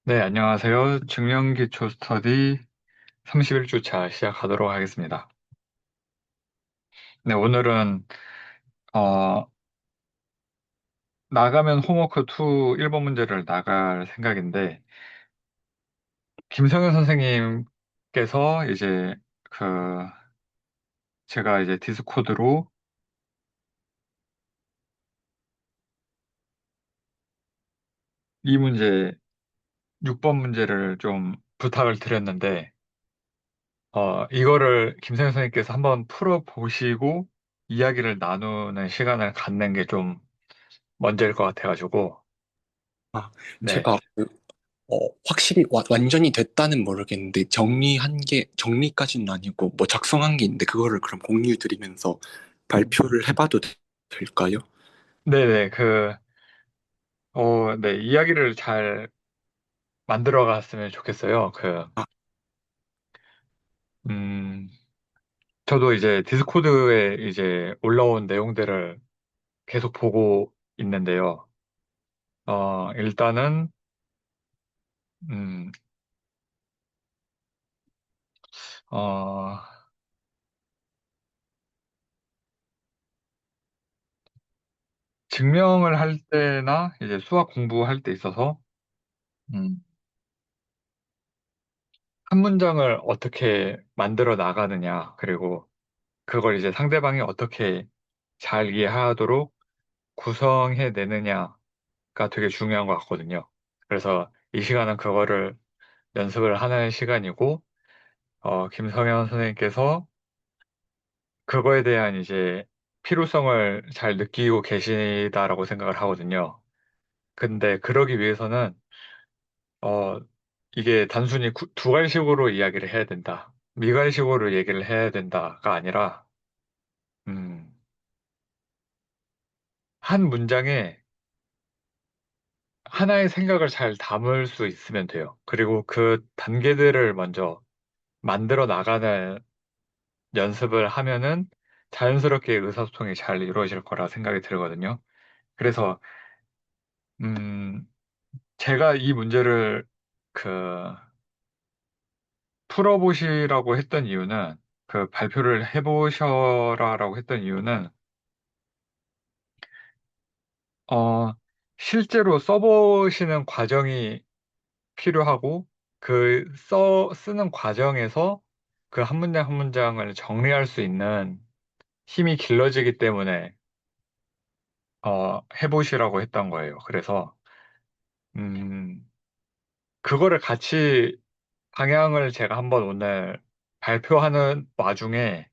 네, 안녕하세요. 증명기초 스터디 31주차 시작하도록 하겠습니다. 네, 오늘은, 어, 나가면 홈워크 2 1번 문제를 나갈 생각인데, 김성현 선생님께서 그, 제가 디스코드로 이 문제, 6번 문제를 좀 부탁을 드렸는데, 이거를 김성현 선생님께서 한번 풀어보시고 이야기를 나누는 시간을 갖는 게 좀 먼저일 것 같아가지고, 아, 네. 제가 확실히 완전히 됐다는 모르겠는데 정리까지는 아니고 뭐 작성한 게 있는데 그거를 그럼 공유 드리면서 발표를 해봐도 될까요? 네네, 네, 이야기를 잘 만들어 갔으면 좋겠어요. 아, 음, 저도 디스코드에 올라온 내용들을 계속 보고 있는데요. 일단은, 음, 어, 증명을 할 때나 수학 공부할 때 있어서, 음, 한 문장을 어떻게 만들어 나가느냐, 그리고 그걸 상대방이 어떻게 잘 이해하도록 구성해내느냐가 되게 중요한 것 같거든요. 그래서 이 시간은 그거를 연습을 하는 시간이고, 김성현 선생님께서 그거에 대한 필요성을 잘 느끼고 계시다라고 생각을 하거든요. 근데 그러기 위해서는, 어, 이게 단순히 두 갈식으로 이야기를 해야 된다. 미갈식으로 얘기를 해야 된다가 아니라, 음, 한 문장에 하나의 생각을 잘 담을 수 있으면 돼요. 그리고 그 단계들을 먼저 만들어 나가는 연습을 하면은 자연스럽게 의사소통이 잘 이루어질 거라 생각이 들거든요. 그래서, 음, 제가 이 문제를 그, 풀어보시라고 했던 이유는, 발표를 해보셔라라고 했던 이유는, 어, 실제로 써보시는 과정이 필요하고, 쓰는 과정에서 그 한 문장 한 문장을 정리할 수 있는 힘이 길러지기 때문에, 해보시라고 했던 거예요. 그래서, 음, 그거를 같이 방향을 제가 한번 오늘 발표하는 와중에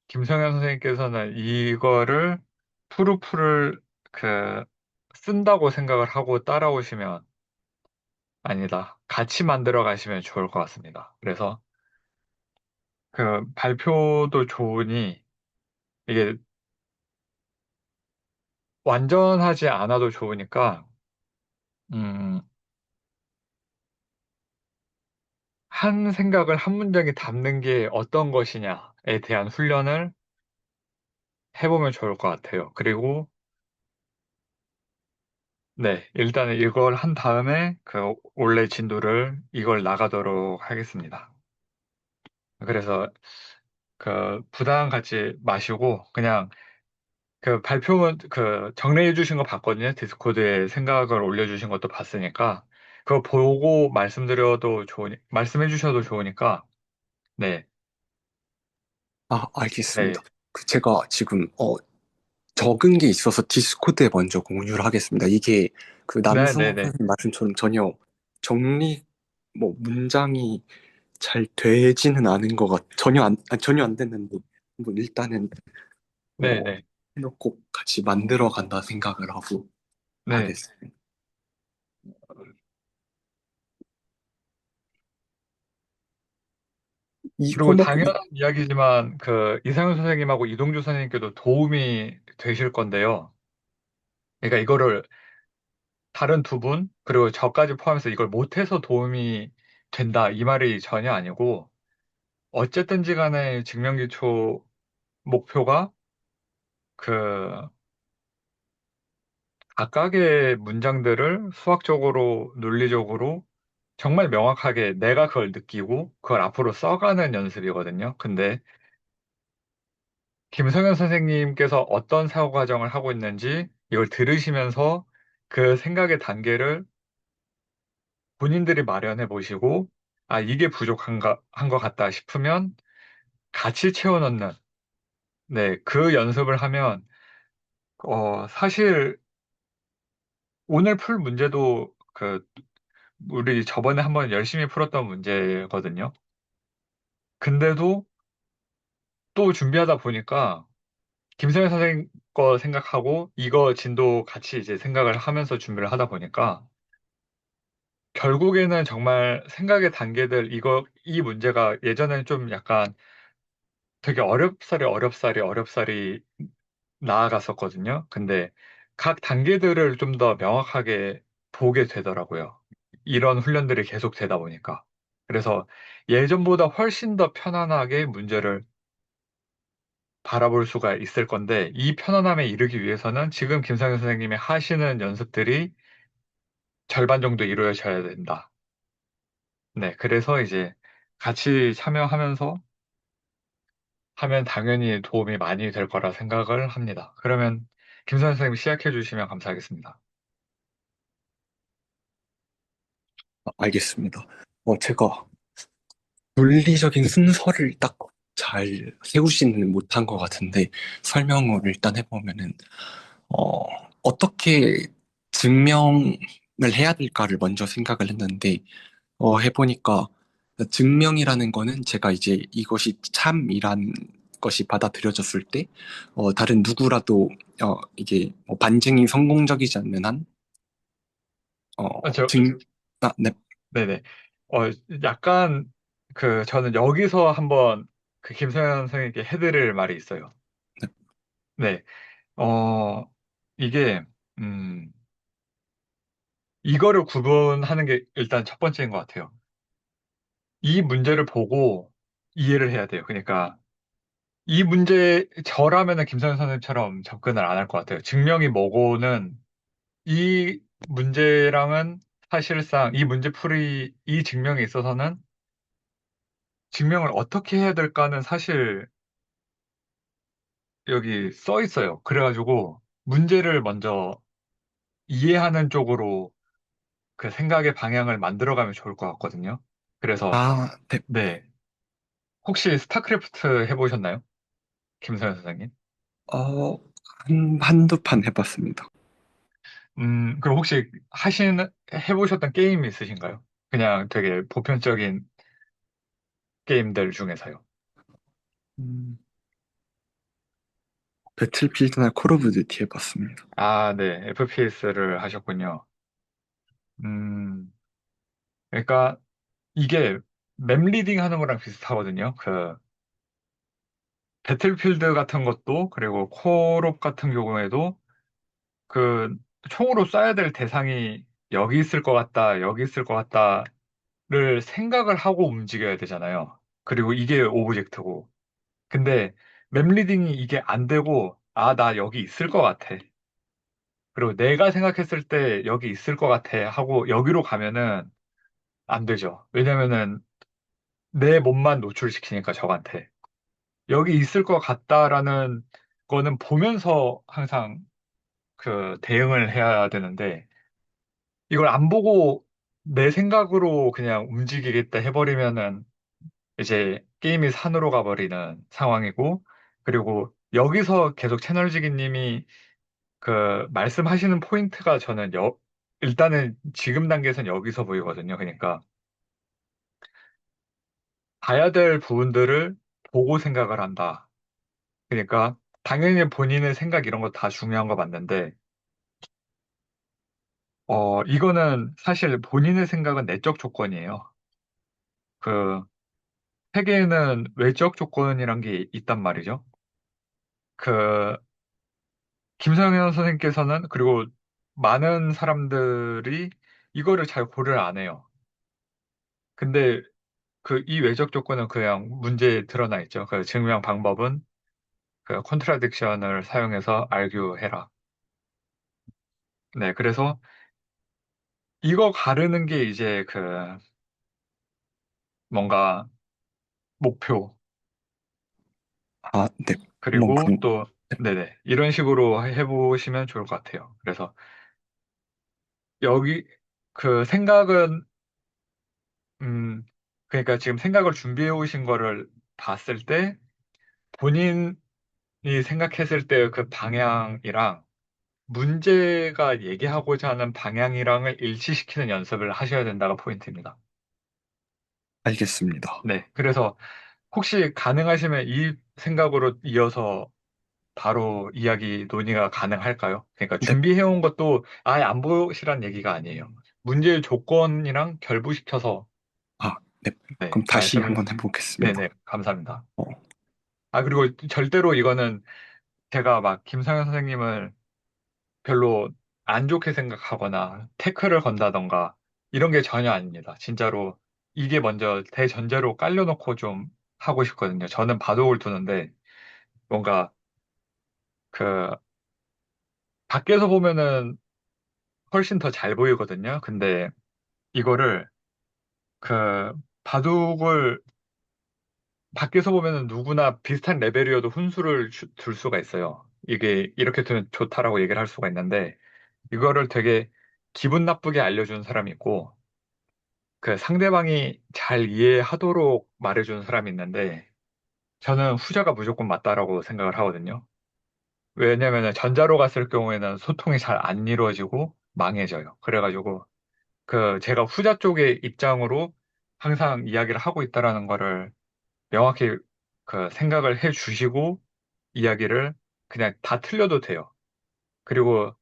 김성현 선생님께서는 이거를 푸르푸를 그 쓴다고 생각을 하고 따라오시면 아니다. 같이 만들어 가시면 좋을 것 같습니다. 그래서 발표도 좋으니 이게 완전하지 않아도 좋으니까 음, 한 생각을 한 문장에 담는 게 어떤 것이냐에 대한 훈련을 해보면 좋을 것 같아요. 그리고 네, 일단은 이걸 한 다음에 원래 진도를 이걸 나가도록 하겠습니다. 그래서 부담 갖지 마시고 그냥 발표문 정리해 주신 거 봤거든요. 디스코드에 생각을 올려주신 것도 봤으니까 그거 보고 말씀해 주셔도 좋으니까 네, 네, 알겠습니다. 제가 지금 적은 게 있어서 디스코드에 먼저 공유를 하겠습니다. 이게 그 네, 남승호 네, 네, 선생님 말씀처럼 전혀 정리 문장이 잘 되지는 않은 것 전혀 안 됐는데 뭐 일단은 네, 어, 네, 해놓고 같이 만들어 간다 생각을 하고 네. 하겠습니다. 이 그리고 홈워크 당연한 이야기지만 이상현 선생님하고 이동주 선생님께도 도움이 되실 건데요. 그러니까 이거를 다른 두 분, 그리고 저까지 포함해서 이걸 못해서 도움이 된다, 이 말이 전혀 아니고, 어쨌든지 간에 증명기초 목표가 그 각각의 문장들을 수학적으로, 논리적으로 정말 명확하게 내가 그걸 느끼고 그걸 앞으로 써가는 연습이거든요. 근데 김성현 선생님께서 어떤 사고 과정을 하고 있는지 이걸 들으시면서 그 생각의 단계를 본인들이 마련해 보시고, 아, 이게 부족한가, 한 것 같다 싶으면 같이 채워 넣는, 네, 그 연습을 하면, 사실 오늘 풀 문제도 우리 저번에 한번 열심히 풀었던 문제거든요. 근데도 또 준비하다 보니까 김성현 선생님 거 생각하고 이거 진도 같이 이제 생각을 하면서 준비를 하다 보니까 결국에는 정말 생각의 단계들, 이 문제가 예전에는 좀 약간 되게 어렵사리 나아갔었거든요. 근데 각 단계들을 좀 더 명확하게 보게 되더라고요. 이런 훈련들이 계속 되다 보니까. 그래서 예전보다 훨씬 더 편안하게 문제를 바라볼 수가 있을 건데, 이 편안함에 이르기 위해서는 지금 김상현 선생님이 하시는 연습들이 절반 정도 이루어져야 된다. 네, 그래서 이제 같이 참여하면서 하면 당연히 도움이 많이 될 거라 생각을 합니다. 그러면 김선생 선생님 시작해 주시면 감사하겠습니다. 알겠습니다. 제가 논리적인 순서를 딱 잘 세우지는 못한 것 같은데, 설명을 일단 해보면은, 어, 어떻게 증명을 해야 될까를 먼저 생각을 했는데, 해보니까 증명이라는 거는 제가 이제 이것이 참이란 것이 받아들여졌을 때, 다른 누구라도, 이게 뭐 반증이 성공적이지 않는 한, 아, 저, 증, 네. 네네. 어, 약간, 저는 여기서 한번 김선현 선생님께 해드릴 말이 있어요. 네. 네. 어, 이게, 음, 이거를 구분하는 게 일단 첫 번째인 것 같아요. 이 문제를 보고 이해를 해야 돼요. 그러니까, 이 문제, 저라면은 김선현 선생님처럼 접근을 안 할 것 같아요. 증명이 뭐고는 이 문제랑은 사실상 이 증명에 있어서는 증명을 어떻게 해야 될까는 사실 여기 써 있어요. 그래가지고 문제를 먼저 이해하는 쪽으로 그 생각의 방향을 만들어가면 좋을 것 같거든요. 그래서, 네. 네. 혹시 스타크래프트 해보셨나요? 김서연 선생님? 어, 한두 판 해봤습니다. 그럼 혹시 해보셨던 게임이 있으신가요? 그냥 되게 보편적인 게임들 중에서요. 음, 배틀필드나 콜 오브 듀티 해봤습니다. 아, 네. FPS를 하셨군요. 음, 그러니까 이게 맵 리딩 하는 거랑 비슷하거든요. 배틀필드 같은 것도, 그리고 콜옵 같은 경우에도 그 총으로 쏴야 될 대상이 여기 있을 것 같다, 여기 있을 것 같다를 생각을 하고 움직여야 되잖아요. 그리고 이게 오브젝트고. 근데 맵 리딩이 이게 안 되고, 아, 나 여기 있을 것 같아. 그리고 내가 생각했을 때 여기 있을 것 같아 하고 여기로 가면은 안 되죠. 왜냐면은 내 몸만 노출시키니까 적한테. 여기 있을 것 같다라는 거는 보면서 항상 대응을 해야 되는데, 이걸 안 보고 내 생각으로 그냥 움직이겠다 해버리면은 이제 게임이 산으로 가버리는 상황이고, 그리고 여기서 계속 채널지기 님이 말씀하시는 포인트가 일단은 지금 단계에선 여기서 보이거든요. 그러니까 봐야 될 부분들을 보고 생각을 한다. 그러니까 당연히 본인의 생각 이런 거 다 중요한 거 맞는데, 이거는 사실 본인의 생각은 내적 조건이에요. 그 세계에는 외적 조건이란 게 있단 말이죠. 그 김성현 선생님께서는, 그리고 많은 사람들이 이거를 잘 고려를 안 해요. 근데 이 외적 조건은 그냥 문제에 드러나 있죠. 그 증명 방법은 컨트라딕션을 사용해서 알규해라. 네, 그래서 이거 가르는 게 이제 그 뭔가 목표, 아, 네. 한번 그리고 그럼, 또, 네네, 이런 식으로 해보시면 좋을 것 같아요. 그래서 여기 그 생각은, 음, 그러니까 지금 생각을 준비해 오신 거를 봤을 때 본인이 생각했을 때 그 방향이랑 문제가 얘기하고자 하는 방향이랑을 일치시키는 연습을 하셔야 된다가 포인트입니다. 알겠습니다. 네. 그래서 혹시 가능하시면 이 생각으로 이어서 바로 이야기 논의가 가능할까요? 그러니까 네. 준비해온 것도 아예 안 보시란 얘기가 아니에요. 문제의 조건이랑 결부시켜서 아, 네. 네, 그럼 다시 말씀을, 한번 해보겠습니다. 네네, 감사합니다. 어, 아, 그리고 절대로 이거는 제가 막 김상현 선생님을 별로 안 좋게 생각하거나 태클을 건다던가 이런 게 전혀 아닙니다. 진짜로 이게 먼저 대전제로 깔려놓고 좀 하고 싶거든요. 저는 바둑을 두는데 뭔가 그 밖에서 보면은 훨씬 더 잘 보이거든요. 근데 이거를 그 바둑을 밖에서 보면은 누구나 비슷한 레벨이어도 훈수를 둘 수가 있어요. 이게 이렇게 두면 좋다라고 얘기를 할 수가 있는데 이거를 되게 기분 나쁘게 알려준 사람이 있고 그 상대방이 잘 이해하도록 말해준 사람이 있는데 저는 후자가 무조건 맞다라고 생각을 하거든요. 왜냐면은 전자로 갔을 경우에는 소통이 잘 안 이루어지고 망해져요. 그래가지고 그 제가 후자 쪽의 입장으로 항상 이야기를 하고 있다라는 거를 명확히 그 생각을 해 주시고 이야기를 그냥 다 틀려도 돼요. 그리고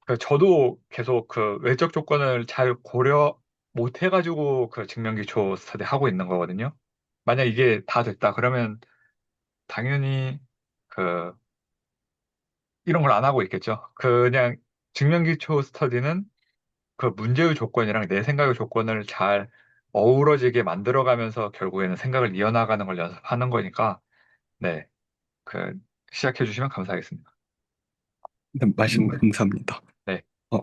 그 저도 계속 그 외적 조건을 잘 고려 못 해가지고 그 증명기초 스터디 하고 있는 거거든요. 만약 이게 다 됐다 그러면 당연히 그 이런 걸 안 하고 있겠죠. 그냥 증명기초 스터디는 그 문제의 조건이랑 내 생각의 조건을 잘 어우러지게 만들어가면서 결국에는 생각을 이어나가는 걸 연습하는 거니까, 네, 그, 시작해 주시면 감사하겠습니다. 네, 말씀 감사합니다. 네, 어,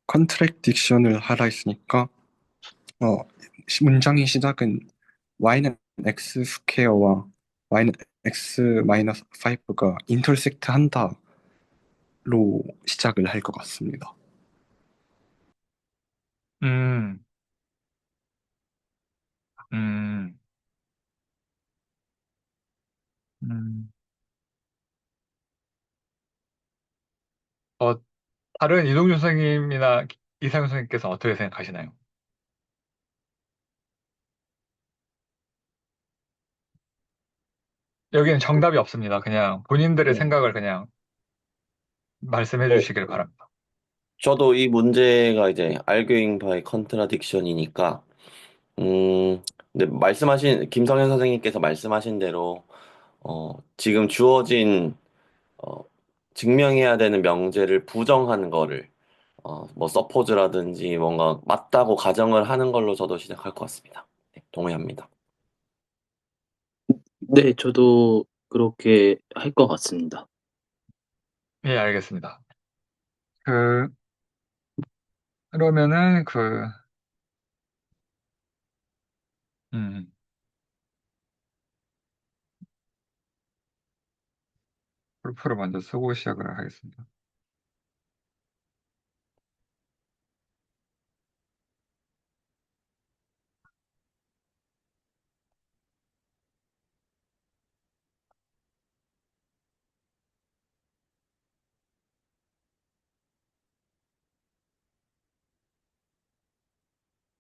컨트랙딕션을 하라 했으니까, 어, 문장의 시작은 y는 x 스퀘어와 y는 x 마이너스 5가 인터섹트 한다로 시작을 할 것 같습니다. 음, 음, 음. 어, 다른 이동준 선생님이나 이상윤 선생님께서 어떻게 생각하시나요? 여기는 정답이 없습니다. 그냥 본인들의 네. 생각을 그냥 말씀해 네, 주시길 바랍니다. 저도 이 문제가 이제 arguing by contradiction이니까, 음, 근데 김성현 선생님께서 말씀하신 대로, 지금 주어진, 어, 증명해야 되는 명제를 부정하는 거를, 뭐, suppose라든지 뭔가 맞다고 가정을 하는 걸로 저도 시작할 것 같습니다. 네, 동의합니다. 네, 저도 그렇게 할 것 같습니다. 예, 알겠습니다. 그, 그러면은 음, 프로프를 먼저 쓰고 시작을 하겠습니다.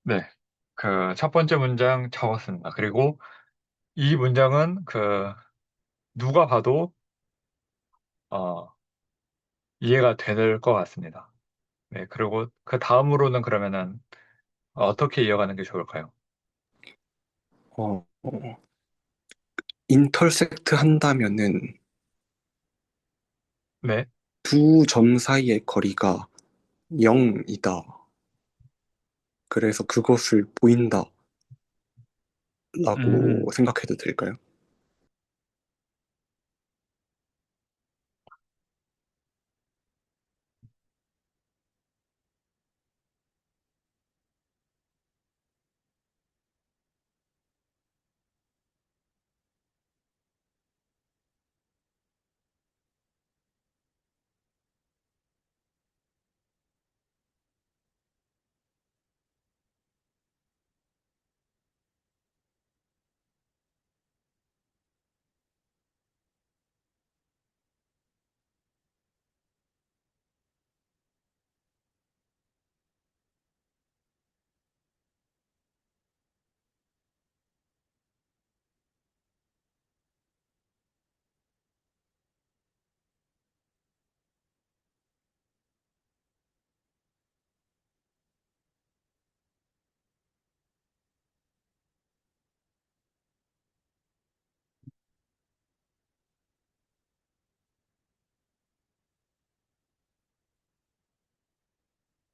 네. 그 첫 번째 문장 적었습니다. 그리고 이 문장은 그 누가 봐도 어, 이해가 될 것 같습니다. 네. 그리고 그 다음으로는 그러면은 어떻게 이어가는 게 좋을까요? 인터섹트 한다면은 네. 두 점 사이의 거리가 0이다. 그래서 그것을 보인다라고 음, 생각해도 될까요?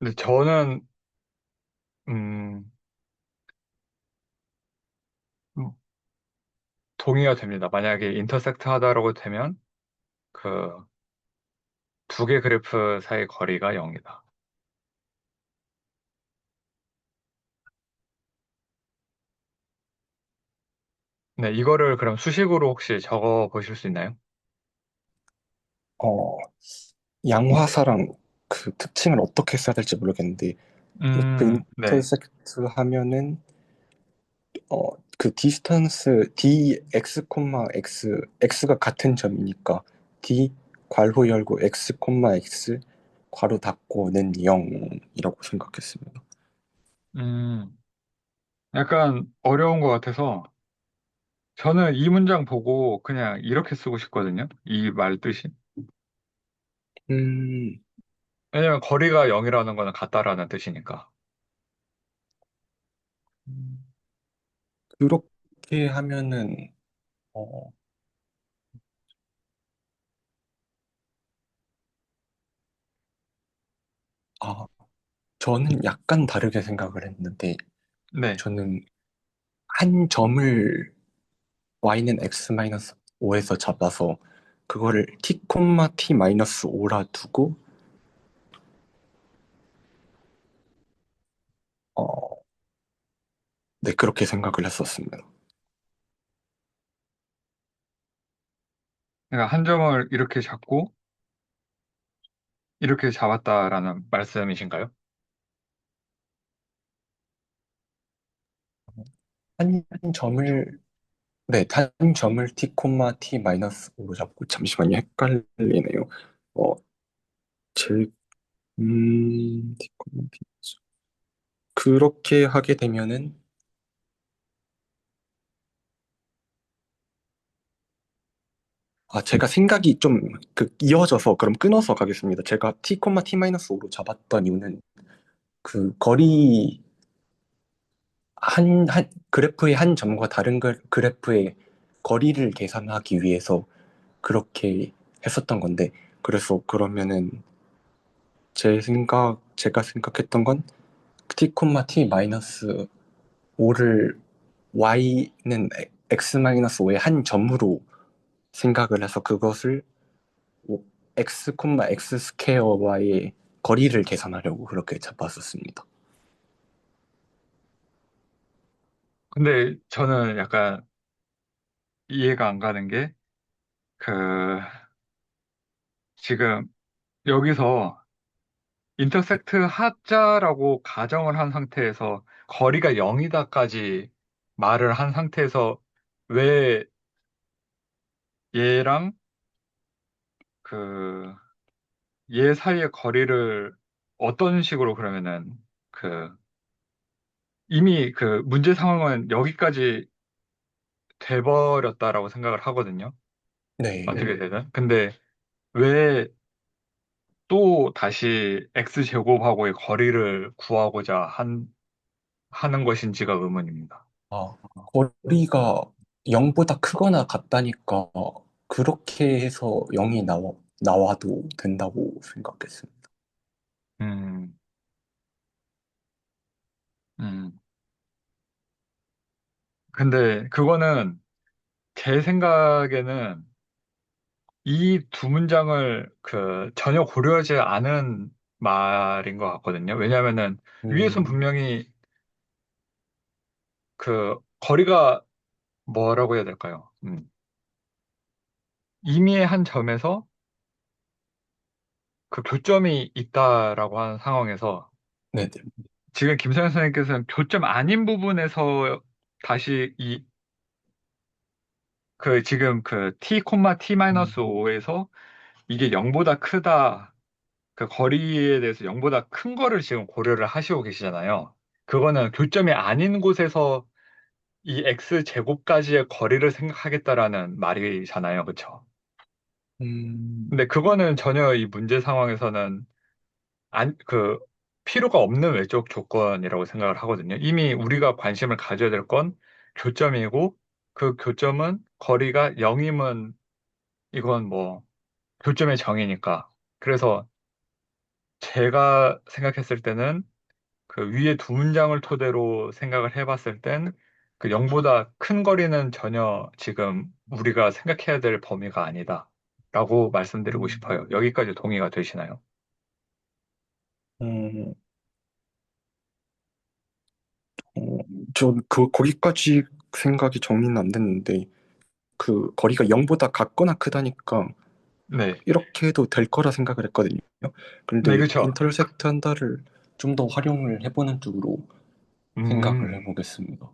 근데 저는, 음, 음, 동의가 됩니다. 만약에 인터섹트 하다라고 되면, 그, 두 개 그래프 사이 거리가 0이다. 네, 이거를 그럼 수식으로 혹시 적어 보실 수 있나요? 어, 양화사랑 그 특징을 어떻게 써야 될지 모르겠는데, 그 네. 인터섹트 하면은, 그 디스턴스 dx, x, x가 같은 점이니까, d 괄호 열고 x, x 괄호 닫고는 0이라고 생각했습니다. 음, 약간 어려운 것 같아서 저는 이 문장 보고 그냥 이렇게 쓰고 싶거든요. 이 말 뜻이. 음, 왜냐면 거리가 0이라는 거는 같다라는 뜻이니까. 음. 그렇게 하면은, 어, 아, 저는 약간 다르게 생각을 했는데, 네. 저는 한 점을 y는 x-5에서 잡아서 그거를 t, t-5라 두고 어, 네, 그렇게 생각을 했었습니다. 그러니까 한 점을 이렇게 잡고 이렇게 잡았다라는 말씀이신가요? 한 점을 네, 한 점을 t, t-5로 잡고 잠시만요. 헷갈리네요. 어, 제 t, t 그렇게 하게 되면은 제가 생각이 좀 이어져서 그럼 끊어서 가겠습니다. 제가 t, t-5로 잡았던 이유는 그 거리 그래프의 한 점과 다른 그래프의 거리를 계산하기 위해서 그렇게 했었던 건데, 그래서 그러면은 제가 생각했던 건 t, t 마이너스 5를 y는 x 마이너스 5의 한 점으로 생각을 해서 그것을 x, x 스퀘어와의 거리를 계산하려고 그렇게 잡았었습니다. 근데 저는 약간 이해가 안 가는 게, 그, 지금 여기서 인터섹트 하자라고 가정을 한 상태에서 거리가 0이다까지 말을 한 상태에서 왜 얘랑 그, 얘 사이의 거리를 어떤 식으로 그러면은 그, 이미 그 문제 상황은 여기까지 돼버렸다라고 생각을 하거든요. 네. 어떻게 되든. 근데 왜 또 다시 X제곱하고의 거리를 구하고자 하는 것인지가 의문입니다. 아, 거리가 0보다 크거나 같다니까 그렇게 해서 0이 나와도 된다고 생각했습니다. 음, 음. 근데 그거는 제 생각에는 이 두 문장을 전혀 고려하지 않은 말인 것 같거든요. 왜냐하면은 위에선 음, 분명히 거리가 뭐라고 해야 될까요? 이미 한 점에서 그 교점이 있다라고 하는 상황에서 네네. 지금 김성현 선생님께서는 교점 아닌 부분에서 다시 지금 t, 음, t-5에서 이게 0보다 크다, 그 거리에 대해서 0보다 큰 거를 지금 고려를 하시고 계시잖아요. 그거는 교점이 아닌 곳에서 이 x 제곱까지의 거리를 생각하겠다라는 말이잖아요. 그렇죠? 근데 음, 그거는 전혀 이 문제 상황에서는 안, 그, 필요가 없는 외적 조건이라고 생각을 하거든요. 이미 우리가 관심을 가져야 될 건 교점이고, 그 교점은 거리가 0이면 이건 뭐, 교점의 정의니까. 그래서 제가 생각했을 때는 그 위에 두 문장을 토대로 생각을 해봤을 땐 그 0보다 큰 거리는 전혀 지금 우리가 생각해야 될 범위가 아니다. 라고 말씀드리고 싶어요. 여기까지 동의가 되시나요? 음, 어, 거기까지 생각이 정리는 안 됐는데, 그 거리가 0보다 같거나 크다니까 네. 이렇게 해도 될 거라 생각을 했거든요. 네, 근데 그렇죠. 인터섹트 한다를 좀 더 활용을 해보는 쪽으로 생각을 음, 해보겠습니다.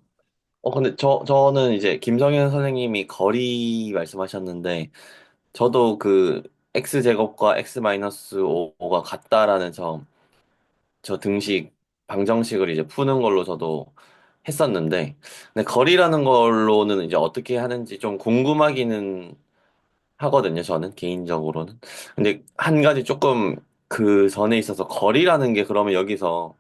근데 저는 이제 김성현 선생님이 거리 말씀하셨는데, 저도 그 x제곱과 x 마이너스 5가 같다라는 저 등식, 방정식을 이제 푸는 걸로 저도 했었는데, 근데 거리라는 걸로는 이제 어떻게 하는지 좀 궁금하기는 하거든요, 저는 개인적으로는. 근데 한 가지 조금 그 전에 있어서 거리라는 게 그러면 여기서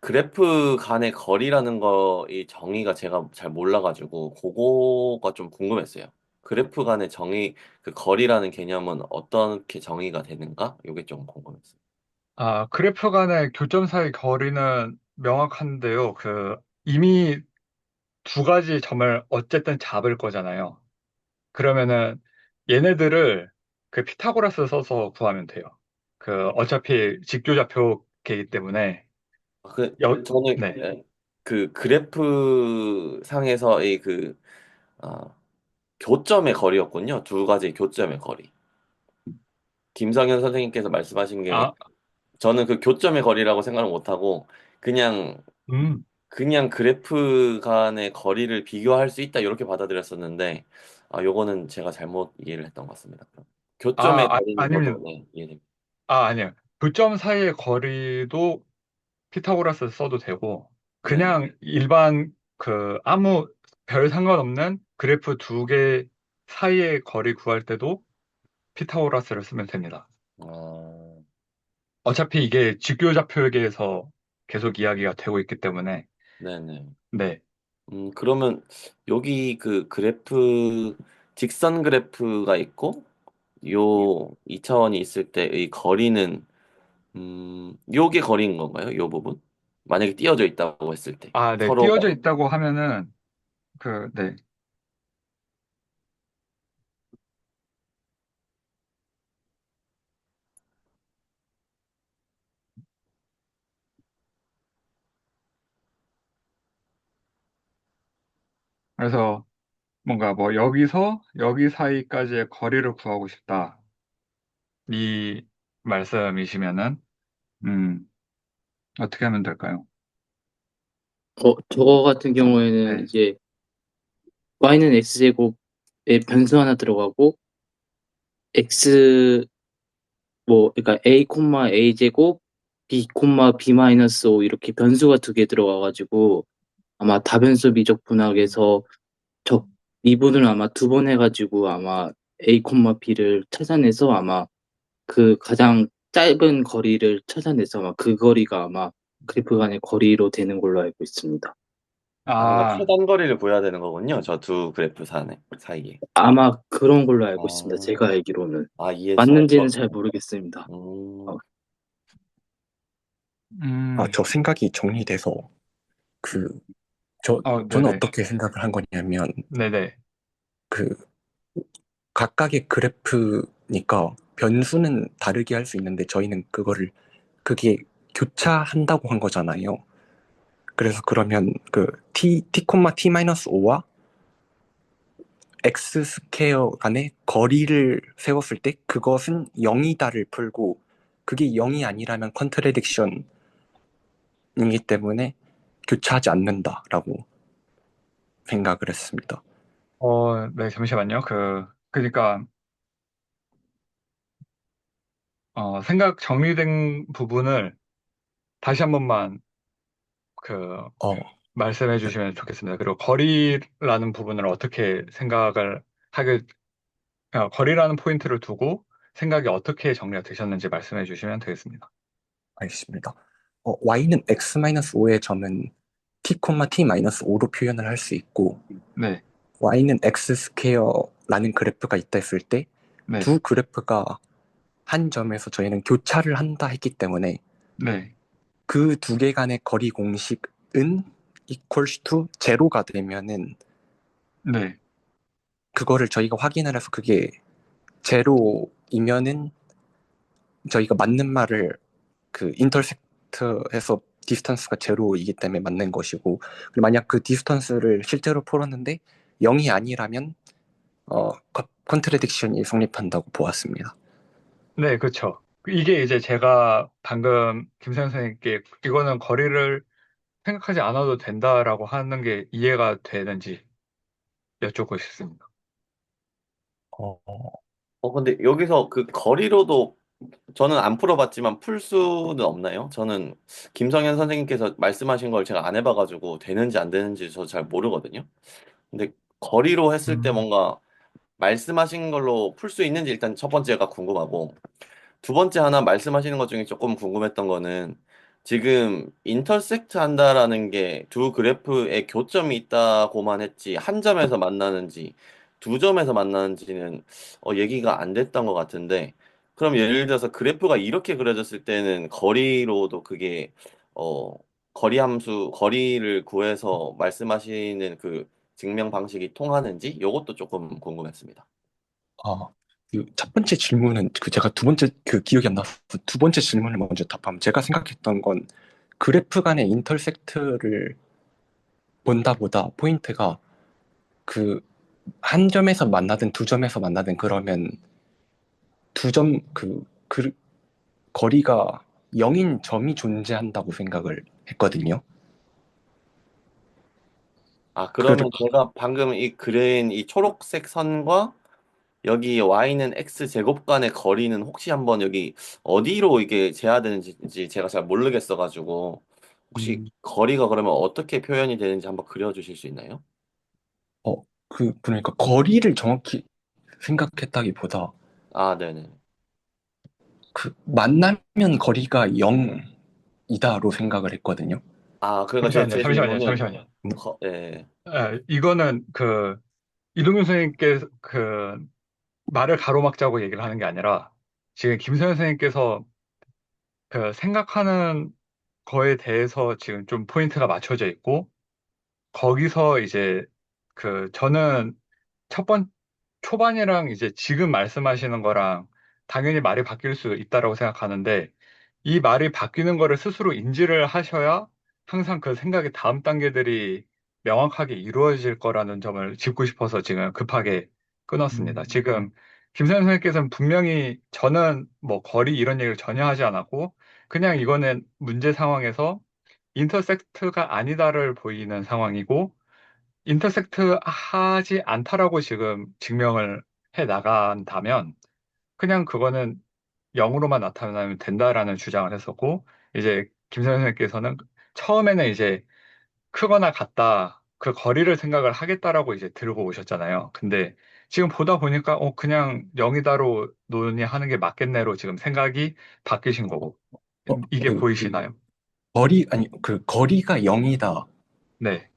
그래프 간의 거리라는 거의 정의가 제가 잘 몰라가지고 그거가 좀 궁금했어요. 그래프 간의 정의, 그 거리라는 개념은 어떻게 정의가 되는가? 이게 좀 궁금했어요. 그래프 간의 교점 사이 거리는 명확한데요. 이미 두 가지 점을 어쨌든 잡을 거잖아요. 그러면은 얘네들을 그 피타고라스 써서 구하면 돼요. 어차피 직교좌표계이기 때문에, 저는 네. 그 그래프 상에서의 아, 교점의 거리였군요. 두 가지 교점의 거리. 김성현 선생님께서 말씀하신 게 아, 저는 그 교점의 거리라고 생각을 못하고 그냥 음. 그냥 그래프 간의 거리를 비교할 수 있다 이렇게 받아들였었는데 요거는 제가 잘못 이해를 했던 것 같습니다. 교점의 거리는 아니면, 저도 네, 이해됩니다. 아니요. 교점 사이의 거리도 피타고라스 써도 되고, 네네. 그냥 일반 아무 별 상관없는 그래프 두 개 사이의 거리 구할 때도 피타고라스를 쓰면 됩니다. 어, 어차피 이게 직교좌표계에서 계속 이야기가 되고 있기 때문에, 네네. 네. 그러면 여기 그 그래프 직선 그래프가 있고 요 2차원이 있을 때의 거리는 요게 거리인 건가요? 요 부분? 만약에 띄어져 있다고 했을 때 네. 띄어져 서로가 있다고 하면은, 네. 그래서 뭔가 뭐 여기서 여기 사이까지의 거리를 구하고 싶다. 이 말씀이시면은, 음, 어떻게 하면 될까요? 저거 같은 경우에는 네. 이제 y는 x제곱에 변수 하나 들어가고 x 그러니까 a, a제곱 b, b 마이너스 5 이렇게 변수가 두 개 들어가가지고 아마 다변수 미적 분학에서 적 미분을 아마 두 번 해가지고 아마 a, b를 찾아내서 아마 그 가장 짧은 거리를 찾아내서 아마 그 거리가 아마 그래프 간의 거리로 되는 걸로 알고 있습니다. 그러니까 아, 최단 거리를 보여야 되는 거군요. 저 두 그래프 사이에. 아마 그런 걸로 알고 있습니다. 제가 어, 알기로는. 이해 잘. 맞는지는 잘 모르겠습니다. 어, 음, 음, 저 생각이 정리돼서 그 저는 네네. 어떻게 생각을 한 거냐면 네네. 그 각각의 그래프니까 변수는 다르게 할 수 있는데 저희는 그게 교차한다고 한 거잖아요. 그래서 그러면 그 t, 마이너스 5와 x 스퀘어 간의 거리를 세웠을 때 그것은 0이다를 풀고 그게 0이 아니라면 컨트래딕션이기 때문에 교차하지 않는다라고 생각을 했습니다. 네, 잠시만요. 그러니까, 생각 정리된 부분을 다시 한 번만 그, 어, 말씀해 주시면 좋겠습니다. 그리고 거리라는 부분을 어떻게 생각을 하게, 거리라는 포인트를 두고 생각이 어떻게 정리가 되셨는지 말씀해 주시면 되겠습니다. 알겠습니다. y는 x-5의 점은 t,t-5로 표현을 할 수 있고 네, y는 x 스퀘어라는 그래프가 있다 했을 때 네, 두 그래프가 한 점에서 저희는 교차를 한다 했기 때문에 네, 그 두 개 간의 거리 공식은 equals to 제로가 되면은 네, 그거를 저희가 확인을 해서 그게 제로이면은 저희가 맞는 말을 그 인터섹트해서 디스턴스가 제로이기 때문에 맞는 것이고, 그리고 만약 그 디스턴스를 실제로 풀었는데 0이 아니라면 컨트라딕션이 성립한다고 보았습니다. 네, 그렇죠. 이게 이제 제가 방금 김선 생님께 이거는 거리를 생각하지 않아도 된다라고 하는 게 이해가 되는지 여쭙고 싶습니다. 어, 근데 여기서 그 거리로도 저는 안 풀어봤지만 풀 수는 없나요? 저는 김성현 선생님께서 말씀하신 걸 제가 안 해봐가지고 되는지 안 되는지 저 잘 모르거든요. 근데 거리로 했을 때 음, 뭔가 말씀하신 걸로 풀 수 있는지 일단 첫 번째가 궁금하고, 두 번째 하나 말씀하시는 것 중에 조금 궁금했던 거는 지금 인터섹트 한다라는 게 두 그래프에 교점이 있다고만 했지 한 점에서 만나는지 두 점에서 만나는지는 얘기가 안 됐던 것 같은데, 그럼 예를 들어서 그래프가 이렇게 그려졌을 때는 거리로도 그게 어 거리 함수 거리를 구해서 말씀하시는 그 증명 방식이 통하는지 이것도 조금 궁금했습니다. 아, 그첫 번째 질문은 그 제가 두 번째 그 기억이 안 나서 두 번째 질문을 먼저 답하면 제가 생각했던 건 그래프 간의 인터섹트를 본다보다 포인트가 그 한 점에서 만나든 두 점에서 만나든 그러면 두 점 그 거리가 0인 점이 존재한다고 생각을 했거든요. 아, 그래도 그러면 제가 방금 이 그린 이 초록색 선과 여기 y는 x 제곱 간의 거리는 혹시 한번 여기 어디로 이게 재야되는지 제가 잘 모르겠어가지고 혹시 음, 거리가 그러면 어떻게 표현이 되는지 한번 그려주실 수 있나요? 그러니까 거리를 정확히 생각했다기보다 아, 네네. 그 만나면 거리가 0이다로 생각을 했거든요. 아, 그러니까 잠시만요, 제 잠시만요, 질문은 잠시만요. 예. 이거는 그 이동윤 선생님께서 그 말을 가로막자고 얘기를 하는 게 아니라 지금 김선 선생님께서 그 생각하는 거에 대해서 지금 좀 포인트가 맞춰져 있고 거기서 이제 그 저는 첫 번 초반이랑 이제 지금 말씀하시는 거랑 당연히 말이 바뀔 수 있다라고 생각하는데 이 말이 바뀌는 거를 스스로 인지를 하셔야 항상 그 생각의 다음 단계들이 명확하게 이루어질 거라는 점을 짚고 싶어서 지금 급하게 끊었습니다. 지금 김선 선생님께서는 분명히 저는 뭐 거리 이런 얘기를 전혀 하지 않았고 그냥 이거는 문제 상황에서 인터섹트가 아니다를 보이는 상황이고 인터섹트 하지 않다라고 지금 증명을 해 나간다면 그냥 그거는 0으로만 나타나면 된다라는 주장을 했었고 이제 김선 생님께서는 처음에는 이제 크거나 같다 그 거리를 생각을 하겠다라고 이제 들고 오셨잖아요. 근데 지금 보다 보니까 그냥 0이다로 논의하는 게 맞겠네로 지금 생각이 바뀌신 거고 어, 이게 그 보이시나요? 거리가 0이다. 네,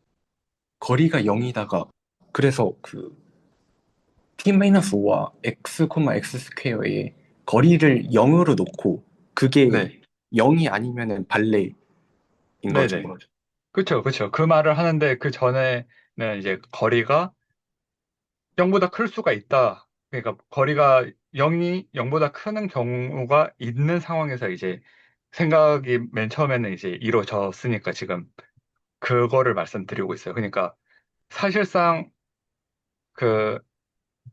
거리가 0이다가 그래서 그 t-5와 x, x 스퀘어의 거리를 0으로 놓고 그게 네, 0이 아니면은 발레인 네, 거죠. 네. 그렇죠, 그렇죠. 그 말을 하는데 그 전에는 이제 거리가 0보다 클 수가 있다. 그러니까 거리가 0이 0보다 크는 경우가 있는 상황에서 이제 생각이 맨 처음에는 이제 이루어졌으니까 지금 그거를 말씀드리고 있어요. 그러니까 사실상 그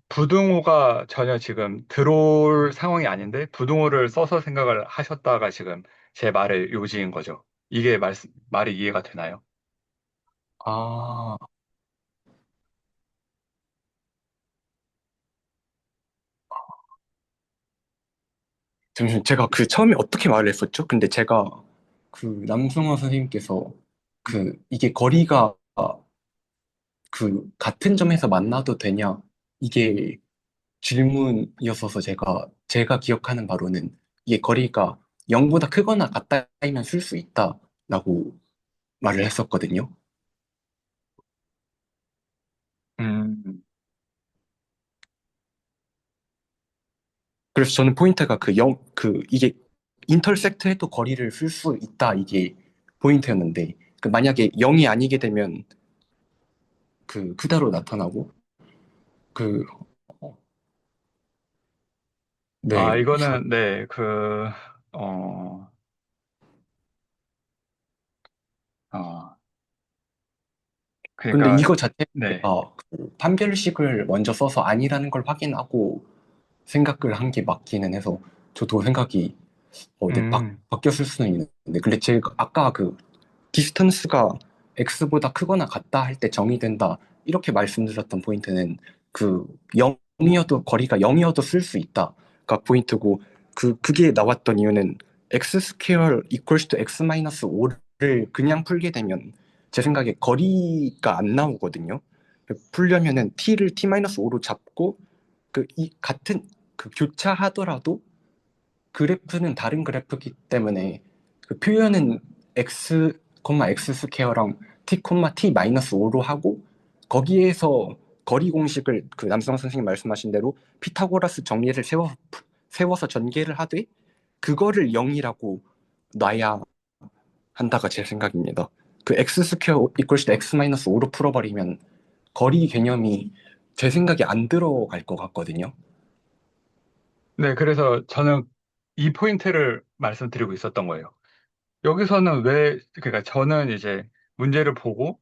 부등호가 전혀 지금 들어올 상황이 아닌데 부등호를 써서 생각을 하셨다가 지금 제 말의 요지인 거죠. 이게 말이 이해가 되나요? 아, 잠시만 제가 그 처음에 어떻게 말을 했었죠? 근데 제가 그 남승호 선생님께서 이게 거리가 그 같은 점에서 만나도 되냐 이게 질문이었어서 제가 기억하는 바로는 이게 거리가 0보다 크거나 같다면 쓸 수 있다라고 말을 했었거든요. 음, 그래서 저는 포인트가 이게 인터섹트해도 거리를 쓸 수 있다, 이게 포인트였는데, 그 만약에 0이 아니게 되면 그대로 나타나고, 그, 어, 아, 네. 이거는, 네, 어, 어, 근데 그러니까, 이거 자체가 네, 그 판별식을 먼저 써서 아니라는 걸 확인하고 생각을 한 게 맞기는 해서, 저도 생각이, 네, 음, 바뀌었을 수는 있는데, 근데 제가 아까 디스턴스가 x보다 크거나 같다 할 때 정의된다, 이렇게 말씀드렸던 포인트는 그 0이어도 거리가 0이어도 쓸 수 있다가 포인트고, 그게 나왔던 이유는 x 스퀘어 equals to x 마이너스 5를 그냥 풀게 되면 제 생각에 거리가 안 나오거든요. 풀려면은 t를 t 마이너스 5로 잡고 이 같은 교차하더라도 그래프는 다른 그래프이기 때문에 그 표현은 x, x 스퀘어랑 t, t 마이너스 5로 하고, 거기에서 거리 공식을 그 남성 선생님 말씀하신 대로 피타고라스 정리를 세워서 전개를 하되 그거를 0이라고 놔야 한다가 제 생각입니다. 그 x 스퀘어 이퀄스 x 마이너스 5로 풀어버리면 거리 개념이 제 생각에 안 들어갈 것 같거든요. 네, 그래서 저는 이 포인트를 말씀드리고 있었던 거예요. 여기서는 그러니까 저는 이제 문제를 보고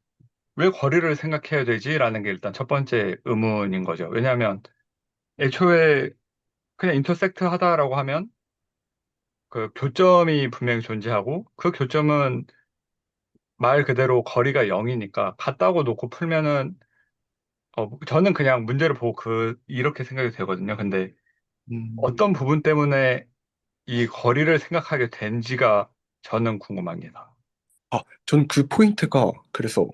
왜 거리를 생각해야 되지라는 게 일단 첫 번째 의문인 거죠. 왜냐하면 애초에 그냥 인터섹트 하다라고 하면 그 교점이 분명히 존재하고 그 교점은 말 그대로 거리가 0이니까 같다고 놓고 풀면은 저는 그냥 문제를 보고 이렇게 생각이 되거든요. 근데 음. 어떤 부분 때문에 이 거리를 생각하게 된지가 저는 궁금합니다. 전 그 포인트가 그래서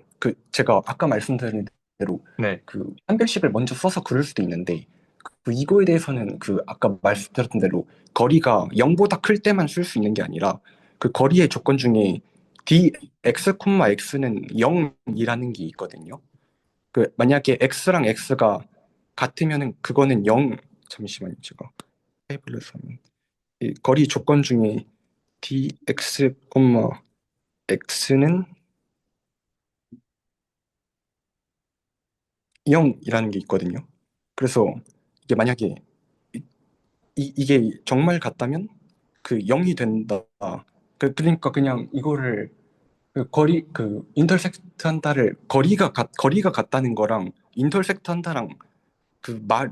제가 아까 말씀드린 대로 네. 한별식을 먼저 써서 그럴 수도 있는데, 이거에 대해서는 아까 말씀드렸던 대로 거리가 0보다 클 때만 쓸 수 있는 게 아니라 그 거리의 조건 중에 dx, x는 0이라는 게 있거든요. 만약에 x랑 x가 같으면은 그거는 0, 잠시만요. 제가 테이블에서 하면 이 거리 조건 중에 dx, x는 0이라는 게 있거든요. 그래서 이게 만약에 이게 정말 같다면 0이 된다. 그러니까 그냥 이거를 인터섹트 한다를 거리가 같다는 거랑 인터섹트 한다랑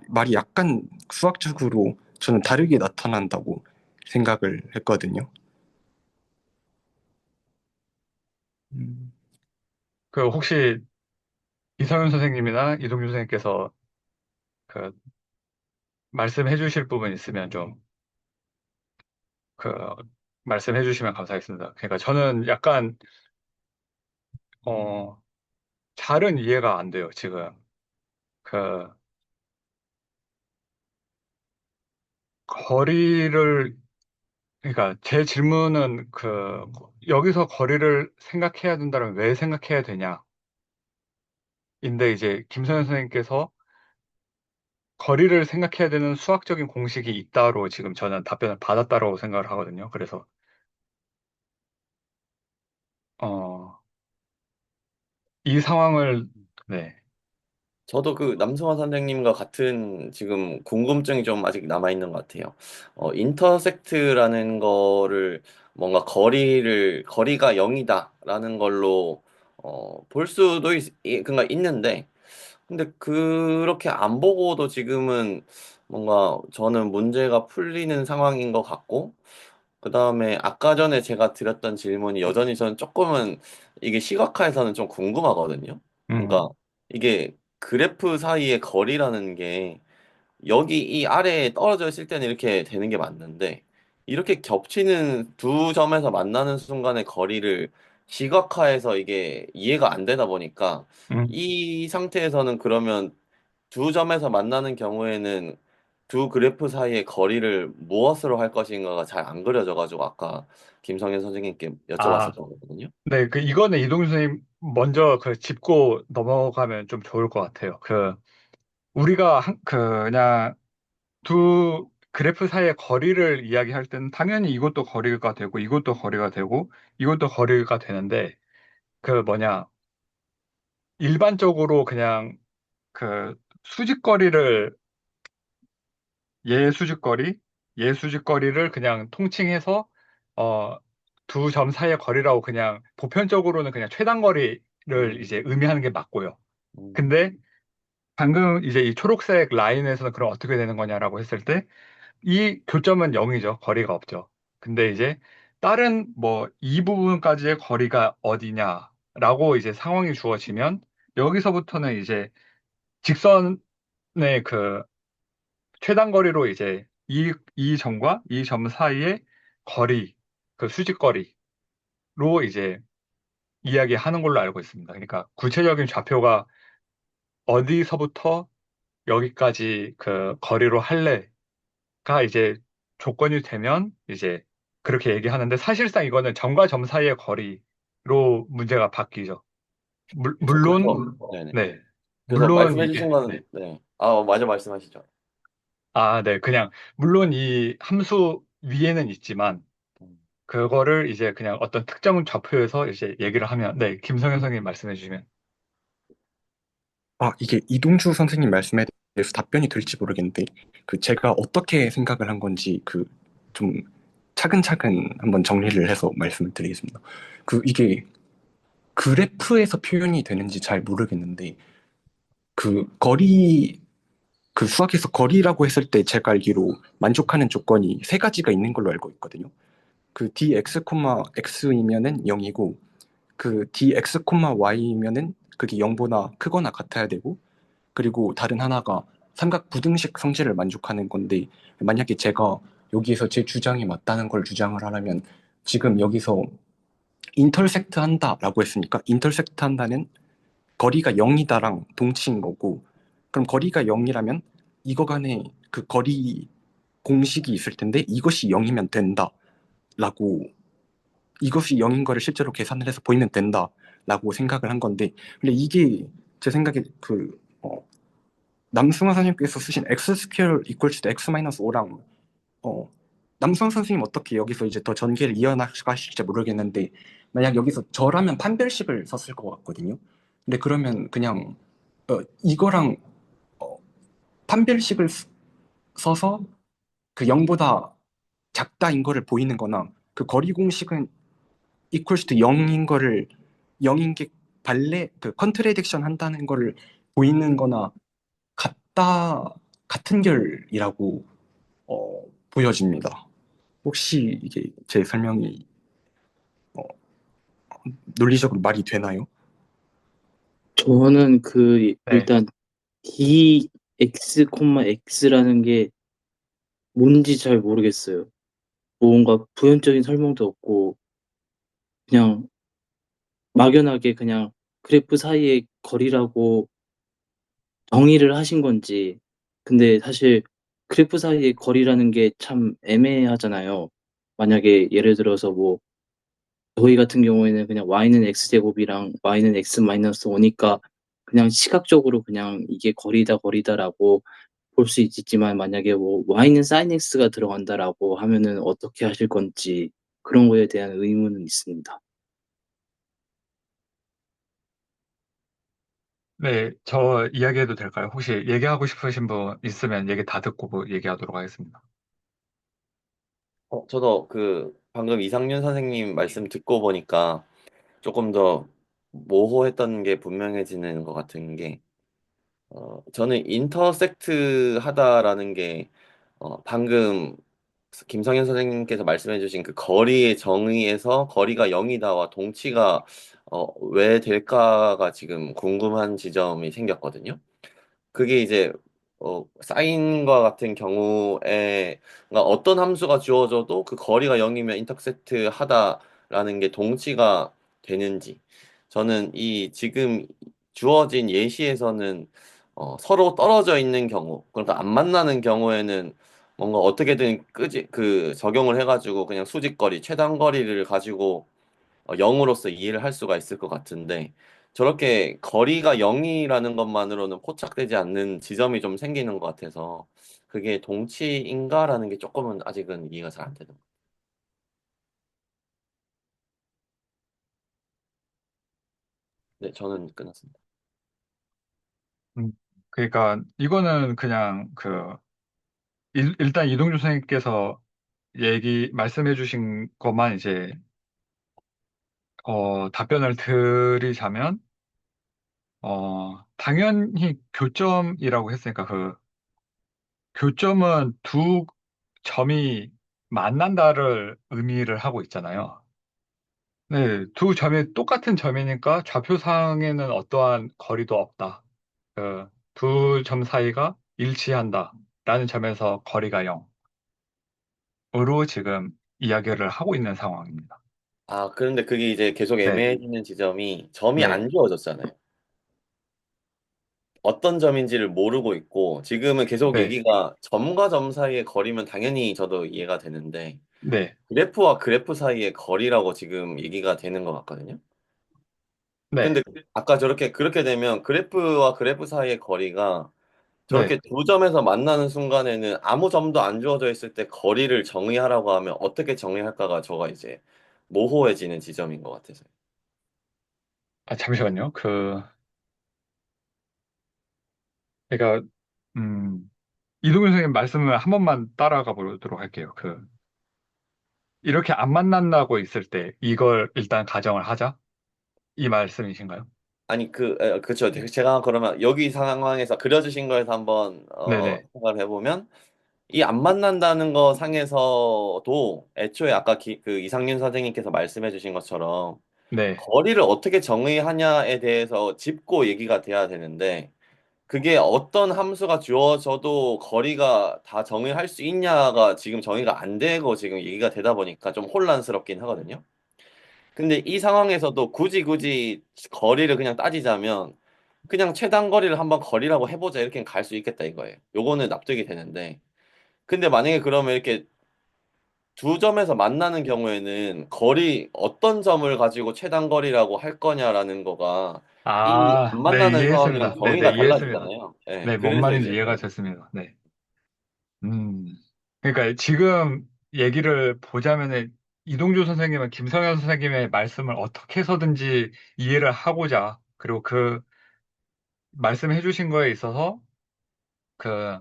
말이 약간 수학적으로 저는 다르게 나타난다고 생각을 했거든요. 음. 혹시 이성윤 선생님이나 이동규 선생님께서 그 말씀해 주실 부분 있으면 좀 그 말씀해 주시면 감사하겠습니다. 그러니까 저는 약간 어 잘은 이해가 안 돼요, 지금. 그 거리를 그러니까 제 질문은 여기서 거리를 생각해야 된다면 왜 생각해야 되냐? 인데 이제 김선현 선생님께서 거리를 생각해야 되는 수학적인 공식이 있다로 지금 저는 답변을 받았다고 생각을 하거든요. 그래서 어, 이 상황을 네. 저도 그 남성화 선생님과 같은 지금 궁금증이 좀 아직 남아있는 것 같아요. 인터섹트라는 거를 뭔가 거리가 0이다라는 걸로 볼 수도 그러니까 있는데, 근데 그렇게 안 보고도 지금은 뭔가 저는 문제가 풀리는 상황인 것 같고, 그 다음에 아까 전에 제가 드렸던 질문이 여전히 저는 조금은 이게 시각화에서는 좀 궁금하거든요. 그러니까 음. 이게 그래프 사이의 거리라는 게 여기 이 아래에 떨어져 있을 때는 이렇게 되는 게 맞는데, 이렇게 겹치는 두 점에서 만나는 순간의 거리를 시각화해서 이게 이해가 안 되다 보니까, 음. 이 상태에서는 그러면 두 점에서 만나는 경우에는 두 그래프 사이의 거리를 무엇으로 할 것인가가 잘 안 그려져가지고 아까 김성현 선생님께 여쭤봤었던 아, 거거든요. 네, 이거는 이동규 선생님 먼저 짚고 넘어가면 좀 좋을 것 같아요. 우리가 그냥 그래프 사이의 거리를 이야기할 때는 당연히 이것도 거리가 되고 이것도 거리가 되고 이것도 거리가 되는데 그 뭐냐 일반적으로 그냥 그 수직거리를 얘 수직거리 얘 수직거리를 그냥 통칭해서 어, 두 점 사이의 거리라고 그냥 보편적으로는 그냥 최단거리를 이제 의미하는 게 맞고요. 음, 근데 방금 이제 이 초록색 라인에서는 그럼 어떻게 되는 거냐라고 했을 때 이 교점은 0이죠. 거리가 없죠. 근데 이제 다른 뭐 이 부분까지의 거리가 어디냐라고 이제 상황이 주어지면 여기서부터는 이제 직선의 그 최단 거리로 이제 이 점과 이 점 사이의 거리, 그 수직거리로 이제 이야기하는 걸로 알고 있습니다. 그러니까 구체적인 좌표가 어디서부터 여기까지 그 거리로 할래가 이제 조건이 되면 이제 그렇게 얘기하는데 사실상 이거는 점과 점 사이의 거리로 문제가 바뀌죠. 그렇죠. 물론, 그래서, 네네. 네. 그래서 물론 말씀해주신 이게, 건, 네. 네. 아, 맞아, 말씀하시죠. 아, 네. 그냥, 물론 이 함수 위에는 있지만, 음. 그거를 이제 그냥 어떤 특정 좌표에서 이제 얘기를 하면, 네. 김성현 선생님 말씀해 주시면. 아, 이게 이동주 선생님 말씀에 대해서 답변이 될지 모르겠는데, 그 제가 어떻게 생각을 한 건지 그 좀 차근차근 한번 정리를 해서 말씀을 드리겠습니다. 그 이게 그래프에서 표현이 되는지 잘 모르겠는데, 그 거리, 그 수학에서 거리라고 했을 때 제가 알기로 만족하는 조건이 세 가지가 있는 걸로 알고 있거든요. 그 dx, x이면은 0이고, 그 dx, y이면은 그게 0보다 크거나 같아야 되고, 그리고 다른 하나가 삼각 부등식 성질을 만족하는 건데, 만약에 제가 여기에서 제 주장이 맞다는 걸 주장을 하려면 지금 여기서 인터섹트 한다라고 했으니까 인터섹트 한다는 거리가 0이다랑 동치인 거고, 그럼 거리가 0이라면 이거 간에 그 거리 공식이 있을 텐데 이것이 0이면 된다라고, 이것이 0인 거를 실제로 계산을 해서 보이면 된다라고 생각을 한 건데, 근데 이게 제 생각에 남승환 선생님께서 쓰신 x 스퀘어 이퀄 트 x 마이너스 5랑 남승환 선생님 어떻게 여기서 이제 더 전개를 이어나가실지 모르겠는데, 만약 여기서 저라면 판별식을 썼을 것 같거든요. 근데 그러면 그냥 이거랑 어, 판별식을 써서 그 0보다 작다인 거를 보이는 거나, 그 거리 공식은 equals to 0인 거를 0인 게 발레 그 컨트레딕션 한다는 거를 보이는 거나 같은 결이라고 보여집니다. 혹시 이게 제 설명이 어, 논리적으로 말이 되나요? 저는 네. 일단 dx, x라는 게 뭔지 잘 모르겠어요. 뭔가 부연적인 설명도 없고, 그냥 막연하게 그냥 그래프 사이의 거리라고 정의를 하신 건지. 근데 사실 그래프 사이의 거리라는 게 참 애매하잖아요. 만약에 예를 들어서 뭐 저희 같은 경우에는 그냥 y는 x제곱이랑 y는 x 마이너스 5니까 그냥 시각적으로 그냥 이게 거리다라고 볼 수 있지만, 만약에 뭐 y는 sin x가 들어간다라고 하면은 어떻게 하실 건지 그런 거에 대한 의문은 있습니다. 네. 저 이야기해도 될까요? 혹시 얘기하고 싶으신 분 있으면 얘기 다 듣고 뭐 얘기하도록 하겠습니다. 저도 그 방금 이상윤 선생님 말씀 듣고 보니까 조금 더 모호했던 게 분명해지는 것 같은 게, 저는 인터섹트 하다라는 게, 방금 김성현 선생님께서 말씀해주신 그 거리의 정의에서 거리가 0이다와 동치가 왜 될까가 지금 궁금한 지점이 생겼거든요. 그게 이제 사인과 같은 경우에 그러니까 어떤 함수가 주어져도 그 거리가 0이면 인터섹트 하다라는 게 동치가 되는지, 저는 이 지금 주어진 예시에서는 서로 떨어져 있는 경우, 그러니까 안 만나는 경우에는 뭔가 어떻게든 끄지 그 적용을 해가지고 그냥 수직거리 최단거리를 가지고 0으로서 이해를 할 수가 있을 것 같은데, 저렇게 거리가 0이라는 것만으로는 포착되지 않는 지점이 좀 생기는 것 같아서 그게 동치인가라는 게 조금은 아직은 이해가 잘 안 되는 것 같아요. 네, 저는 끝났습니다. 음, 그러니까 이거는 그냥 일단 이동주 선생님께서 말씀해 주신 것만 이제 답변을 드리자면 당연히 교점이라고 했으니까 그 교점은 두 점이 만난다를 의미를 하고 있잖아요. 네, 두 점이 똑같은 점이니까 좌표상에는 어떠한 거리도 없다. 두 점 사이가 일치한다. 라는 점에서 거리가 0으로 지금 이야기를 하고 있는 상황입니다. 아, 그런데 그게 이제 계속 네, 애매해지는 지점이 점이 네, 안 주어졌잖아요. 어떤 점인지를 모르고 있고, 지금은 계속 네, 얘기가 점과 점 사이의 거리면 당연히 저도 이해가 되는데, 네, 그래프와 그래프 사이의 거리라고 지금 얘기가 되는 것 같거든요. 네, 근데 아까 그렇게 되면 그래프와 그래프 사이의 거리가 네. 저렇게 두 점에서 만나는 순간에는 아무 점도 안 주어져 있을 때 거리를 정의하라고 하면 어떻게 정의할까가 저가 이제 모호해지는 지점인 것 같아서. 아, 잠시만요. 그러니까, 이동윤 선생님 말씀을 한 번만 따라가 보도록 할게요. 이렇게 안 만난다고 있을 때 이걸 일단 가정을 하자? 이 말씀이신가요? 아니 그쵸. 제가 그러면 여기 상황에서 그려주신 거에서 한번 네네, 생각을 해보면 이 안 만난다는 거 상에서도 애초에 아까 그 이상윤 선생님께서 말씀해 주신 것처럼 네. 거리를 어떻게 정의하냐에 대해서 짚고 얘기가 돼야 되는데 그게 어떤 함수가 주어져도 거리가 다 정의할 수 있냐가 지금 정의가 안 되고 지금 얘기가 되다 보니까 좀 혼란스럽긴 하거든요. 근데 이 상황에서도 굳이 거리를 그냥 따지자면 그냥 최단 거리를 한번 거리라고 해보자 이렇게 갈 수 있겠다 이거예요. 요거는 납득이 되는데 근데 만약에 그러면 이렇게 두 점에서 만나는 경우에는 거리 어떤 점을 가지고 최단 거리라고 할 거냐라는 거가 이 안 아, 네, 만나는 상황이랑 이해했습니다. 정의가 네네, 이해했습니다. 달라지잖아요. 예, 네, 뭔 그래서 말인지 이제 이해가 됐습니다. 네. 음, 그러니까 지금 얘기를 보자면은 이동주 선생님은 김성현 선생님의 말씀을 어떻게 해서든지 이해를 하고자, 그리고 그 말씀해 주신 거에 있어서 그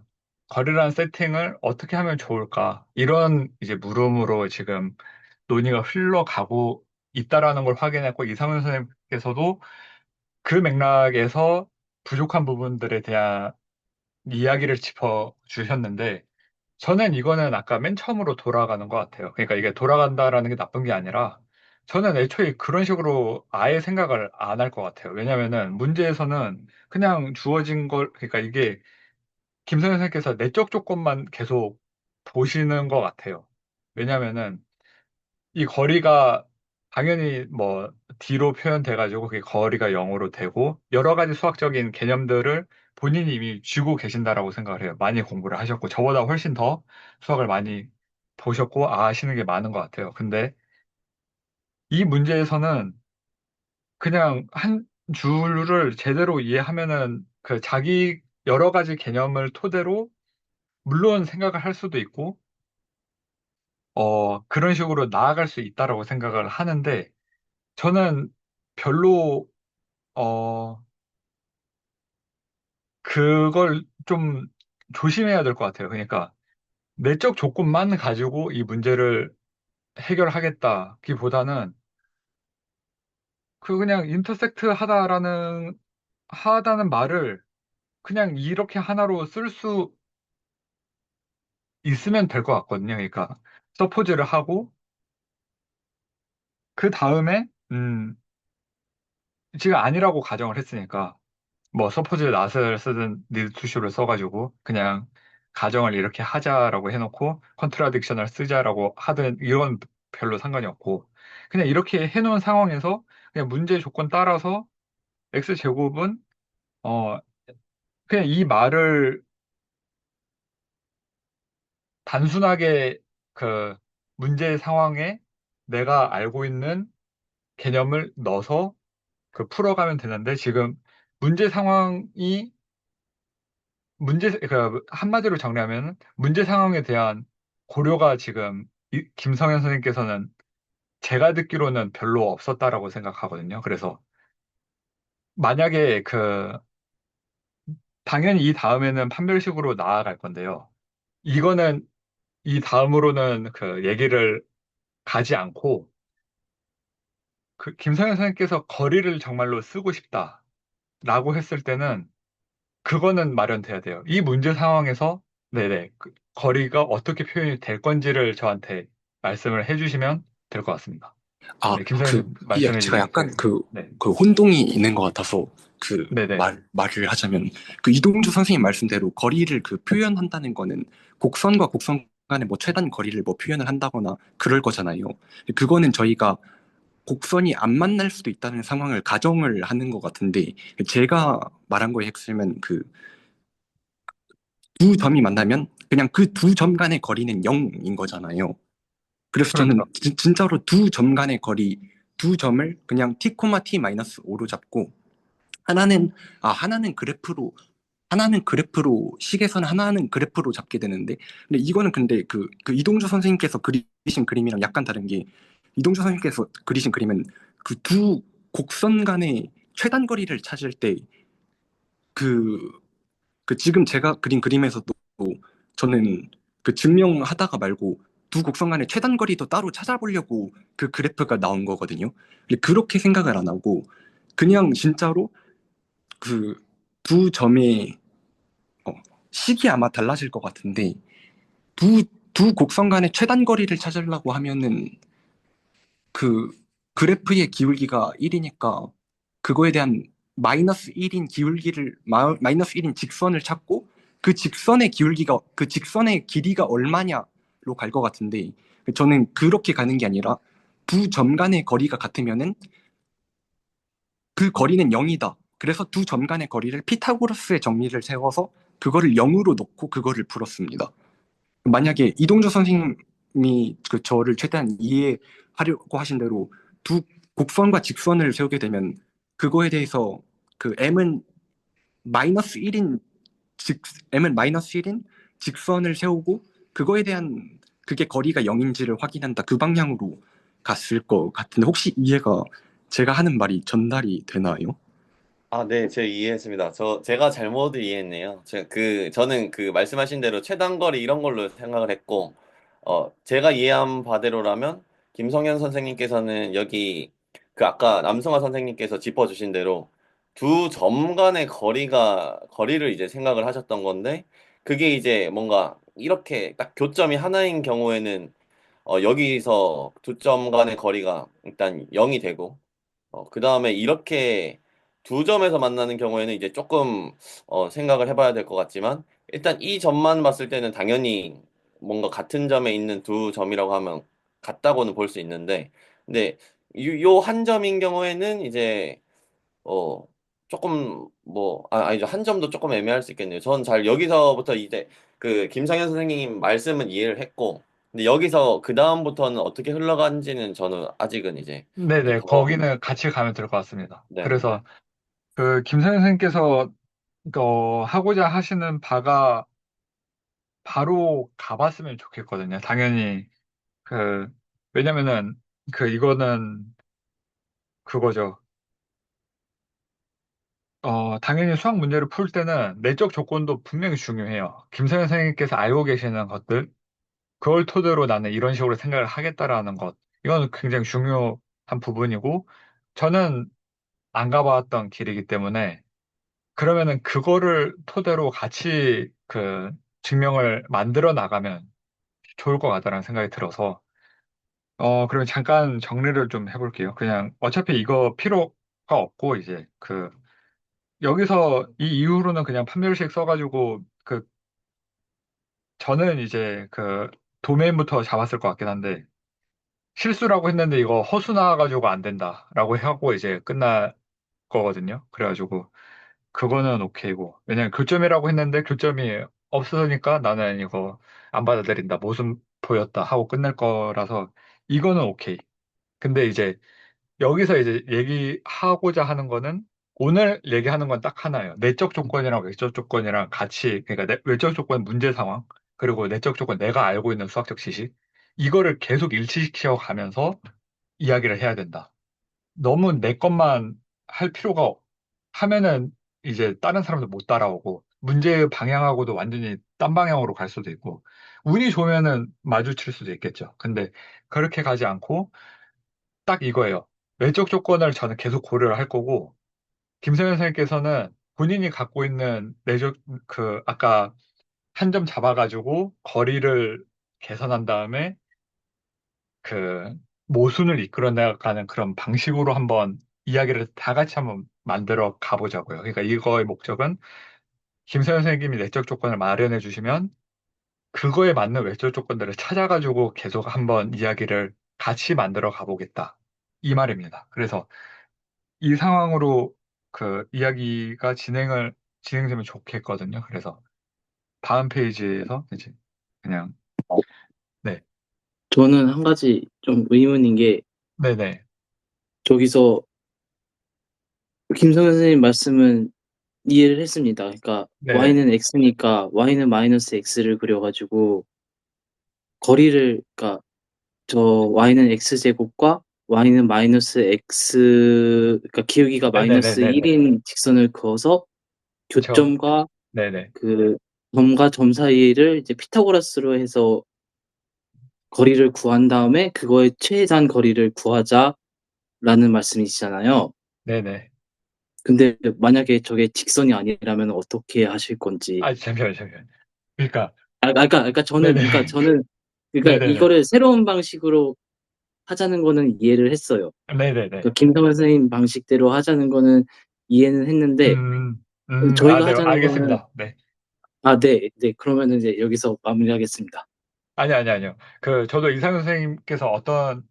거리라는 세팅을 어떻게 하면 좋을까? 이런 이제 물음으로 지금 논의가 흘러가고 있다라는 걸 확인했고, 이상현 선생님께서도 그 맥락에서 부족한 부분들에 대한 이야기를 짚어 주셨는데, 저는 이거는 아까 맨 처음으로 돌아가는 것 같아요. 그러니까 이게 돌아간다라는 게 나쁜 게 아니라, 저는 애초에 그런 식으로 아예 생각을 안 할 것 같아요. 왜냐면은 문제에서는 그냥 주어진 걸, 그러니까 이게 김성현 선생님께서 내적 조건만 계속 보시는 것 같아요. 왜냐면은 이 거리가 당연히 뭐 D로 표현돼가지고 그게 거리가 0으로 되고 여러 가지 수학적인 개념들을 본인이 이미 쥐고 계신다라고 생각을 해요. 많이 공부를 하셨고 저보다 훨씬 더 수학을 많이 보셨고 아시는 게 많은 것 같아요. 근데 이 문제에서는 그냥 한 줄을 제대로 이해하면은 그 자기 여러 가지 개념을 토대로 물론 생각을 할 수도 있고 그런 식으로 나아갈 수 있다라고 생각을 하는데 저는 별로 어, 그걸 좀 조심해야 될 것 같아요. 그러니까 내적 조건만 가지고 이 문제를 해결하겠다기보다는 그냥 인터섹트 하다는 말을 그냥 이렇게 하나로 쓸 수 있으면 될 것 같거든요. 그러니까 서포즈를 하고 그 다음에 지금 아니라고 가정을 했으니까 뭐 서포즈 낫을 쓰든 니드 투쇼를 써가지고 그냥 가정을 이렇게 하자라고 해놓고 컨트라딕션을 쓰자라고 하든 이건 별로 상관이 없고 그냥 이렇게 해놓은 상황에서 그냥 문제 조건 따라서 x제곱은 어 그냥 이 말을 단순하게 그 문제 상황에 내가 알고 있는 개념을 넣어서 풀어가면 되는데 지금 문제 상황이 한마디로 정리하면 문제 상황에 대한 고려가 지금 김성현 선생님께서는 제가 듣기로는 별로 없었다라고 생각하거든요. 그래서 만약에 당연히 이 다음에는 판별식으로 나아갈 건데요. 이거는 이 다음으로는 얘기를 가지 않고 김성현 선생님께서 거리를 정말로 쓰고 싶다라고 했을 때는 그거는 마련돼야 돼요. 이 문제 상황에서 네네 거리가 어떻게 표현이 될 건지를 저한테 말씀을 해주시면 될 것 같습니다. 아, 네, 김성현 선생님 말씀해 제가 약간 주시겠습니다. 네, 그 혼동이 있는 것 같아서 네네, 말을 하자면 그 이동주 선생님 말씀대로 거리를 표현한다는 거는 곡선과 곡선 간의 뭐 최단 거리를 뭐 표현을 한다거나 그럴 거잖아요. 그거는 저희가 곡선이 안 만날 수도 있다는 상황을 가정을 하는 것 같은데 제가 말한 거의 핵심은 그 두 점이 만나면 그냥 그 두 점 간의 거리는 0인 거잖아요. 그래서 저는 그렇죠. 진짜로 두 점 간의 거리 두 점을 그냥 t, t 마이너스 5로 잡고 하나는 하나는 그래프로 식에서는 하나는 그래프로 잡게 되는데 근데 이거는 근데 그 이동주 선생님께서 그리신 그림이랑 약간 다른 게 이동주 선생님께서 그리신 그림은 그 두 곡선 간의 최단 거리를 찾을 때 그 지금 제가 그린 그림에서도 저는 그 증명하다가 말고 두 곡선 간의 최단 거리도 따로 찾아보려고 그 그래프가 나온 거거든요. 근데 그렇게 생각을 안 하고 그냥 진짜로 그 두 점의 어, 식이 아마 달라질 것 같은데 두, 두 곡선 간의 최단 거리를 찾으려고 하면은 그 그래프의 기울기가 1이니까 그거에 대한 마이너스 1인 마이너스 1인 직선을 찾고 그 직선의 길이가 얼마냐로 갈 것 같은데 저는 그렇게 가는 게 아니라 두 점 간의 거리가 같으면은 그 거리는 0이다. 그래서 두 점 간의 거리를 피타고라스의 정리를 세워서 그거를 0으로 놓고 그거를 풀었습니다. 만약에 이동주 선생님이 저를 최대한 이해하려고 하신 대로 두 곡선과 직선을 세우게 되면 그거에 대해서 그 마이너스 1인 m은 마이너스 1인 직선을 세우고 그거에 대한 그게 거리가 0인지를 확인한다. 그 방향으로 갔을 것 같은데 혹시 이해가 제가 하는 말이 전달이 되나요? 아, 네, 제가 이해했습니다. 제가 잘못 이해했네요. 저는 그 말씀하신 대로 최단거리 이런 걸로 생각을 했고, 제가 이해한 바대로라면, 김성현 선생님께서는 여기, 그 아까 남성화 선생님께서 짚어주신 대로 두 점 간의 거리를 이제 생각을 하셨던 건데, 그게 이제 뭔가 이렇게 딱 교점이 하나인 경우에는, 여기서 두 점 간의 거리가 일단 0이 되고, 그 다음에 이렇게 두 점에서 만나는 경우에는 이제 조금 생각을 해봐야 될 것 같지만 일단 이 점만 봤을 때는 당연히 뭔가 같은 점에 있는 두 점이라고 하면 같다고는 볼 수 있는데 근데 요 한 점인 경우에는 이제 어 조금 아니죠 한 점도 조금 애매할 수 있겠네요. 전 잘 여기서부터 이제 그 김상현 선생님 말씀은 이해를 했고 근데 여기서 그 다음부터는 어떻게 흘러간지는 저는 아직은 이제 네네 더 거기는 같이 가면 될 것 같습니다. 네네. 그래서 김성현 선생님께서 하고자 하시는 바가 바로 가봤으면 좋겠거든요. 당연히 그 왜냐면은 이거는 그거죠. 당연히 수학 문제를 풀 때는 내적 조건도 분명히 중요해요. 김성현 선생님께서 알고 계시는 것들, 그걸 토대로 나는 이런 식으로 생각을 하겠다라는 것, 이건 굉장히 중요한 부분이고, 저는 안 가봤던 길이기 때문에, 그러면은 그거를 토대로 같이 증명을 만들어 나가면 좋을 것 같다는 생각이 들어서, 그러면 잠깐 정리를 좀 해볼게요. 그냥 어차피 이거 필요가 없고, 이제 여기서 이 이후로는 그냥 판별식 써가지고 저는 이제 도메인부터 잡았을 것 같긴 한데 실수라고 했는데 이거 허수 나와가지고 안 된다라고 하고 이제 끝날 거거든요. 그래가지고 그거는 오케이고 왜냐면 교점이라고 했는데 교점이 없으니까 나는 이거 안 받아들인다. 모순 보였다 하고 끝낼 거라서 이거는 오케이. 근데 이제 여기서 이제 얘기하고자 하는 거는 오늘 얘기하는 건 딱 하나예요. 내적 조건이랑 외적 조건이랑 같이, 그러니까 외적 조건 문제 상황, 그리고 내적 조건 내가 알고 있는 수학적 지식, 이거를 계속 일치시켜 가면서 이야기를 해야 된다. 너무 내 것만 할 필요가 하면은 이제 다른 사람도 못 따라오고 문제의 방향하고도 완전히 딴 방향으로 갈 수도 있고 운이 좋으면은 마주칠 수도 있겠죠. 근데 그렇게 가지 않고 딱 이거예요. 외적 조건을 저는 계속 고려를 할 거고 김성현 선생님께서는 본인이 갖고 있는 내적 그 아까 한 점 잡아가지고 거리를 계산한 다음에 그 모순을 이끌어 나가는 그런 방식으로 한번 이야기를 다 같이 한번 만들어 가보자고요. 그러니까 이거의 목적은 김서현 선생님이 내적 조건을 마련해 주시면 그거에 맞는 외적 조건들을 찾아가지고 계속 한번 이야기를 같이 만들어 가보겠다. 이 말입니다. 그래서 이 상황으로 그 이야기가 진행되면 좋겠거든요. 그래서 다음 페이지에서 이제 그냥, 네, 저는 한 가지 좀 의문인 게 네네, 저기서 김성현 선생님 말씀은 이해를 했습니다. 그러니까 네네, y는 x니까 y는 마이너스 x를 그려가지고 거리를 그러니까 저 y는 x제곱과 y는 마이너스 x 그러니까 기울기가 마이너스 네네네네네. 1인 직선을 그어서 그쵸? 교점과 네네. 그 점과 점 사이를 이제 피타고라스로 해서 거리를 구한 다음에 그거의 최단 거리를 구하자라는 말씀이시잖아요. 네네. 근데 만약에 저게 직선이 아니라면 어떻게 하실 건지. 아, 잠시만요. 그러니까, 저는, 네네. 그러니까 네네네. 이거를 새로운 방식으로 하자는 거는 이해를 했어요. 네네네. 그러니까 김성현 선생님 방식대로 하자는 거는 이해는 했는데, 아, 저희가 네, 하자는 거는, 알겠습니다. 네. 네. 그러면은 이제 여기서 마무리하겠습니다. 아니요. 저도 이상현 선생님께서 어떤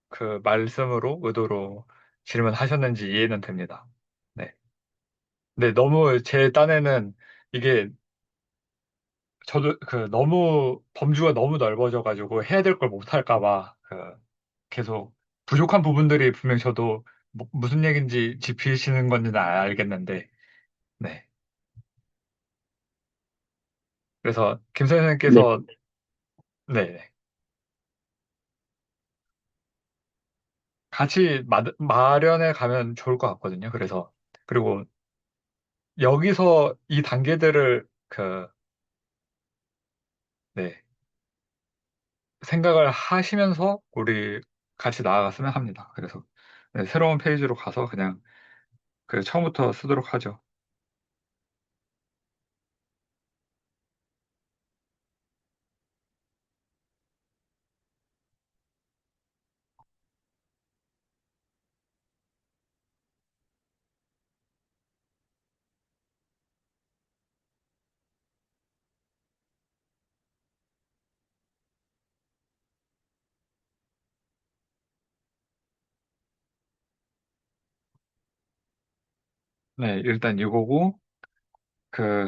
그 말씀으로, 의도로 질문하셨는지 이해는 됩니다. 네. 근데 너무 제 딴에는 이게 저도 너무 범주가 너무 넓어져가지고 해야 될 걸 못할까 봐 계속 부족한 부분들이 분명 저도 무슨 얘기인지 짚으시는 건지는 알겠는데, 네. 그래서 김 네. 선생님께서 네. 같이 마련해 가면 좋을 것 같거든요. 그래서 그리고 여기서 이 단계들을 네. 생각을 하시면서 우리 같이 나아갔으면 합니다. 그래서 네, 새로운 페이지로 가서 그냥 처음부터 쓰도록 하죠. 네, 일단 이거고 그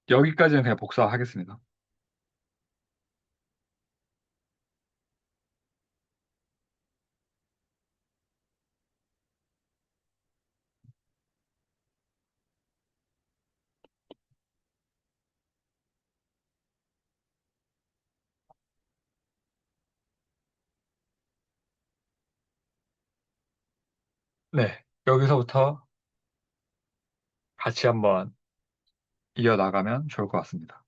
여기까지는 그냥 복사하겠습니다. 네, 여기서부터 같이 한번 이어나가면 좋을 것 같습니다.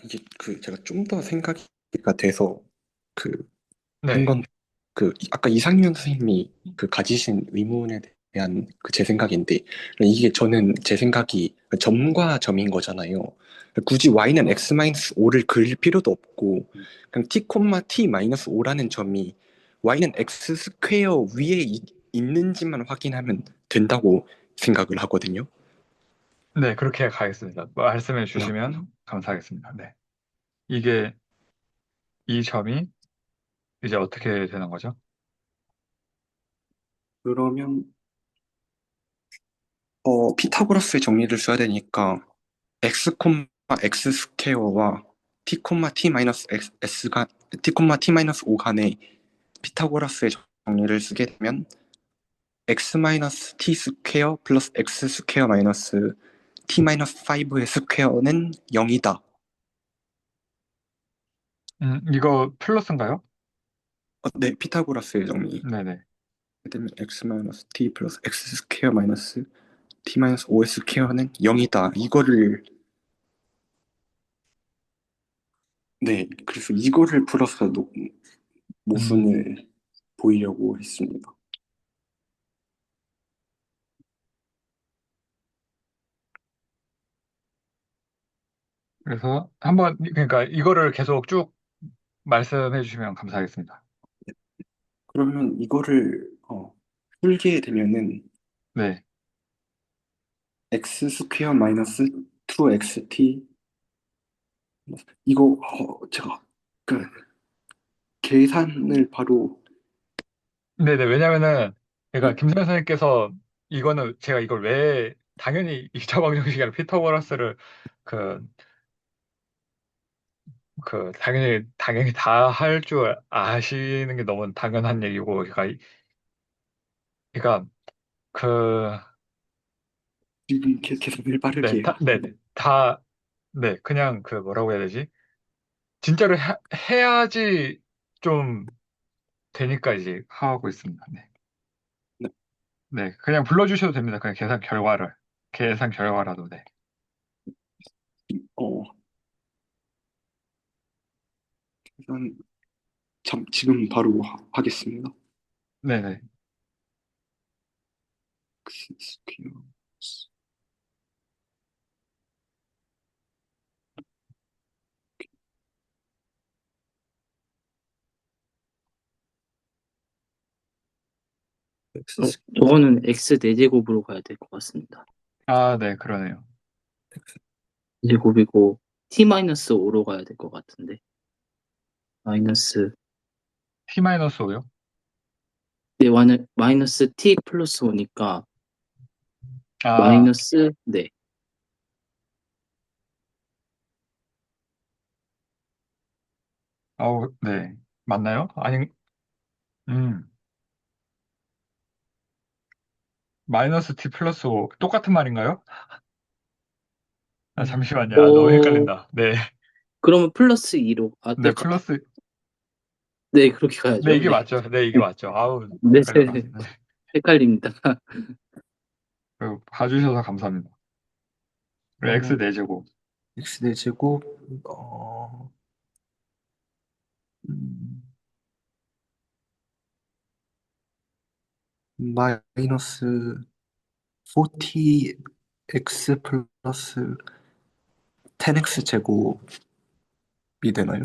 이게 제가 좀 더 생각이 돼서 그 한 네, 건 아까 이상윤 선생님이 가지신 의문에 대한 제 생각인데, 이게 저는 제 생각이 점과 점인 거잖아요. 굳이 y는 x-5를 그릴 필요도 없고 그냥 t, t-5라는 점이 y는 x 스퀘어 위에 있는지만 확인하면 된다고 생각을 하거든요. 네, 그렇게 가겠습니다. 말씀해 네. 주시면 감사하겠습니다. 네. 이게, 이 점이 이제 어떻게 되는 거죠? 그러면 피타고라스의 정리를 써야 되니까 x, x 스퀘어와 t, t 마이너스 s가 t, t 마이너스 5 간의 피타고라스의 정리를 쓰게 되면 x 마이너스 t 스퀘어 플러스 x 스퀘어 마이너스 t 마이너스 5의 스퀘어는 0이다. 이거 플러스인가요? 네, 피타고라스의 정리. 네네. 되면 x 마이너스 t 플러스 x 스퀘어 마이너스 t 마이너스 5의 스퀘어는 0이다. 이거를 네, 그래서 이거를 풀어서 음, 모순을 보이려고 했습니다. 그래서 한번, 그러니까 이거를 계속 쭉 말씀해 주시면 감사하겠습니다. 그러면 이거를 풀게 되면은 네. x 스퀘어 마이너스 2xt 이거 제가 그 계산을 바로 네네. 왜냐면은, 네, 그러니까 김선 선생님께서 이거는 제가 이걸 왜, 당연히 2차 방정식이 아니라 피타고라스를 그, 당연히 다 할 줄 아시는 게 너무 당연한 얘기고, 그러니까 그, 지금 계산을 빠르게 네, 해요. 네, 그냥 뭐라고 해야 되지? 진짜로 해야지 좀 되니까 이제 하고 있습니다. 네. 네, 네, 그냥 불러주셔도 됩니다. 그냥 계산 결과라도, 네. 어, 계산 지금 바로 하겠습니다. 네네. x 스퀘어 x 저거는 x 4제곱으로 가야 될 것 같습니다. 아, 네, 그러네요. 제곱이고 t-5로 가야 될 것 같은데. 마이너스 T-5요? 네, 마이너스 t 플러스 5니까 아, 마이너스 네. 네. 맞나요? 아니, 음, 마이너스 T 플러스 5. 똑같은 말인가요? 아, 잠시만요. 아, 너무 어, 헷갈린다. 네. 그러면 플러스 2로 네, 플러스, 네, 그렇게 네, 가야죠. 이게 네. 맞죠. 네, 이게 맞죠. 아우, 네, 헷갈려라. 네. 헷갈립니다. 봐주셔서 감사합니다. 그리고 X 그러면 4제곱. x 네 제곱 어, 음, 마이너스 40x 플러스 10x 제곱이 되나요?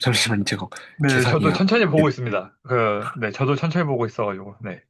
잠시만요, 제가 네, 계산이 저도 안 천천히 보고 돼요. 있습니다. 네, 저도 천천히 보고 있어가지고, 네.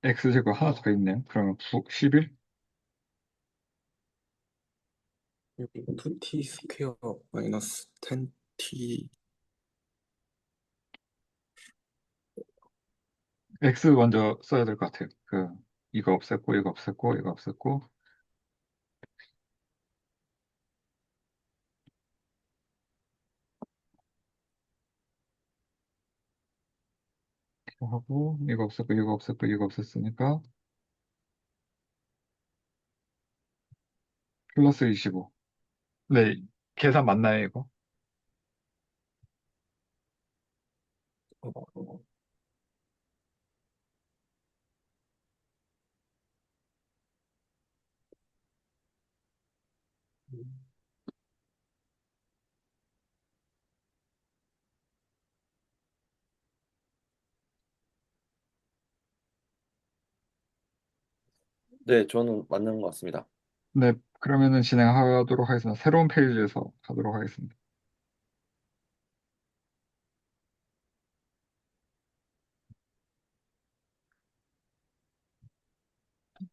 X제곱 하나 더 있네요. 그러면 11? 여기 2t 스퀘어 마이너스 10t X 먼저 써야 될 것 같아요. 이거 없앴고, 이거 없앴고, 이거 없앴고, 이거 하고, 이거 없앴고, 이거 없앴고, 이거 없앴으니까, 플러스 25. 네, 계산 맞나요, 이거? 어, 네, 저는 맞는 것 같습니다. 네, 그러면은 진행하도록 하겠습니다. 새로운 페이지에서 가도록 하겠습니다.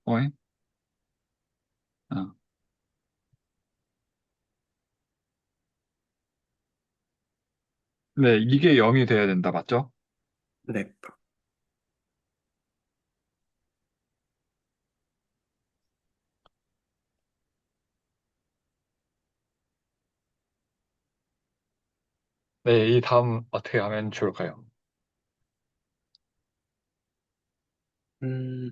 어이? 아. 네, 이게 0이 돼야 된다, 맞죠? 네. 네, 이 다음 어떻게 하면 좋을까요? 음,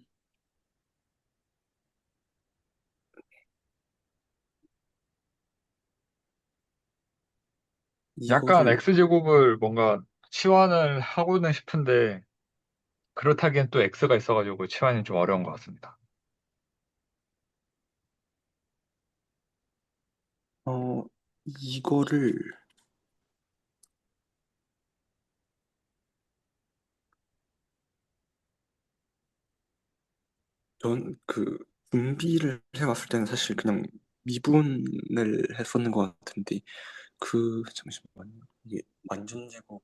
약간 이거를 X제곱을 뭔가 치환을 하고는 싶은데, 그렇다기엔 또 X가 있어가지고 치환이 좀 어려운 것 같습니다. 어 이거를 전 분비를 해왔을 때는 사실 그냥 미분을 했었는 것 같은데 잠시만요. 이게 완전제곱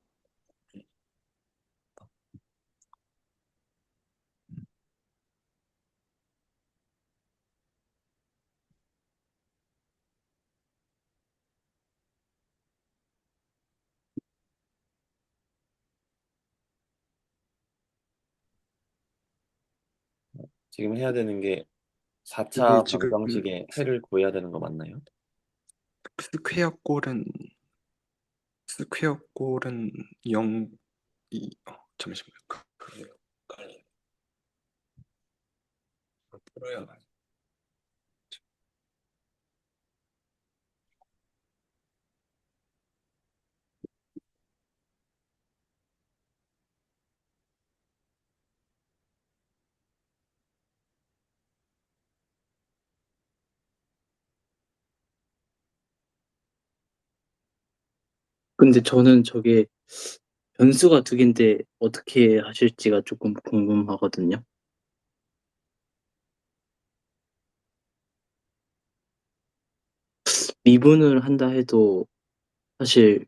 지금 해야 되는 게 이게 4차 지금 방정식의 해를 구해야 되는 거 맞나요? 스퀘어 꼴은 스퀘어 꼴은 0, 잠시만요. 헷갈리네. 그걸 풀어야 근데 저는 저게 변수가 두 개인데 어떻게 하실지가 조금 궁금하거든요. 미분을 한다 해도 사실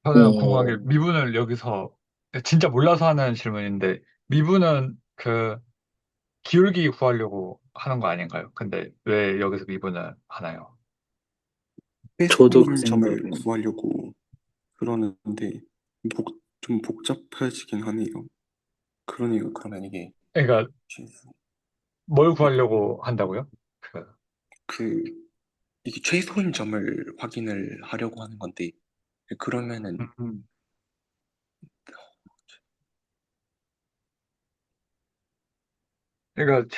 저는 궁금한 게 어, 미분을 여기서 진짜 몰라서 하는 질문인데 미분은 기울기 구하려고 하는 거 아닌가요? 근데 왜 여기서 미분을 하나요? 저도 그 최소인 점을 생각을 구하려고 그러는데 좀 복잡해지긴 하네요. 그러네요. 그러면 이게 그러니까 최소 뭘 이게 구하려고 한다고요? 그, 그 이게 최소인 점을 확인을 하려고 하는 건데 그러면은 음. 그러니까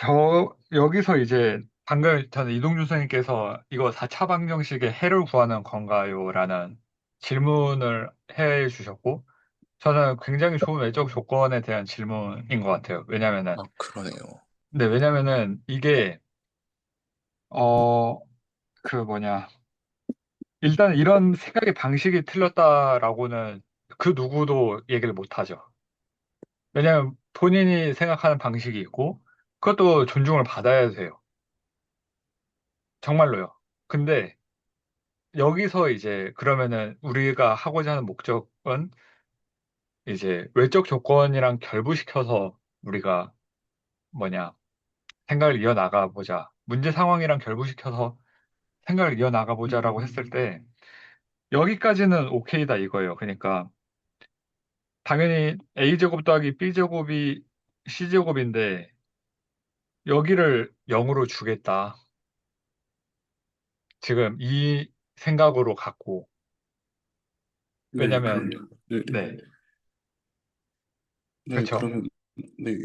여기서 이제 방금 저는 이동준 선생님께서 이거 4차 방정식의 해를 구하는 건가요? 라는 질문을 해 주셨고 저는 굉장히 좋은 외적 조건에 대한 질문인 것 같아요. 왜냐면은 그러네요. 왜냐면은 이게 어 뭐냐 일단 이런 생각의 방식이 틀렸다라고는 그 누구도 얘기를 못 하죠. 왜냐면 본인이 생각하는 방식이 있고 그것도 존중을 받아야 돼요. 정말로요. 근데 여기서 이제 그러면은 우리가 하고자 하는 목적은 이제 외적 조건이랑 결부시켜서 우리가 뭐냐, 생각을 이어나가 보자. 문제 상황이랑 결부시켜서 생각을 이어나가 보자라고 했을 때, 여기까지는 오케이다 이거예요. 그러니까, 당연히 A제곱 더하기 B제곱이 C제곱인데, 여기를 0으로 주겠다. 지금 이 생각으로 갖고, 네, 왜냐면, 그러면, 네, 네, 네. 네, 그렇죠. 그러면, 네,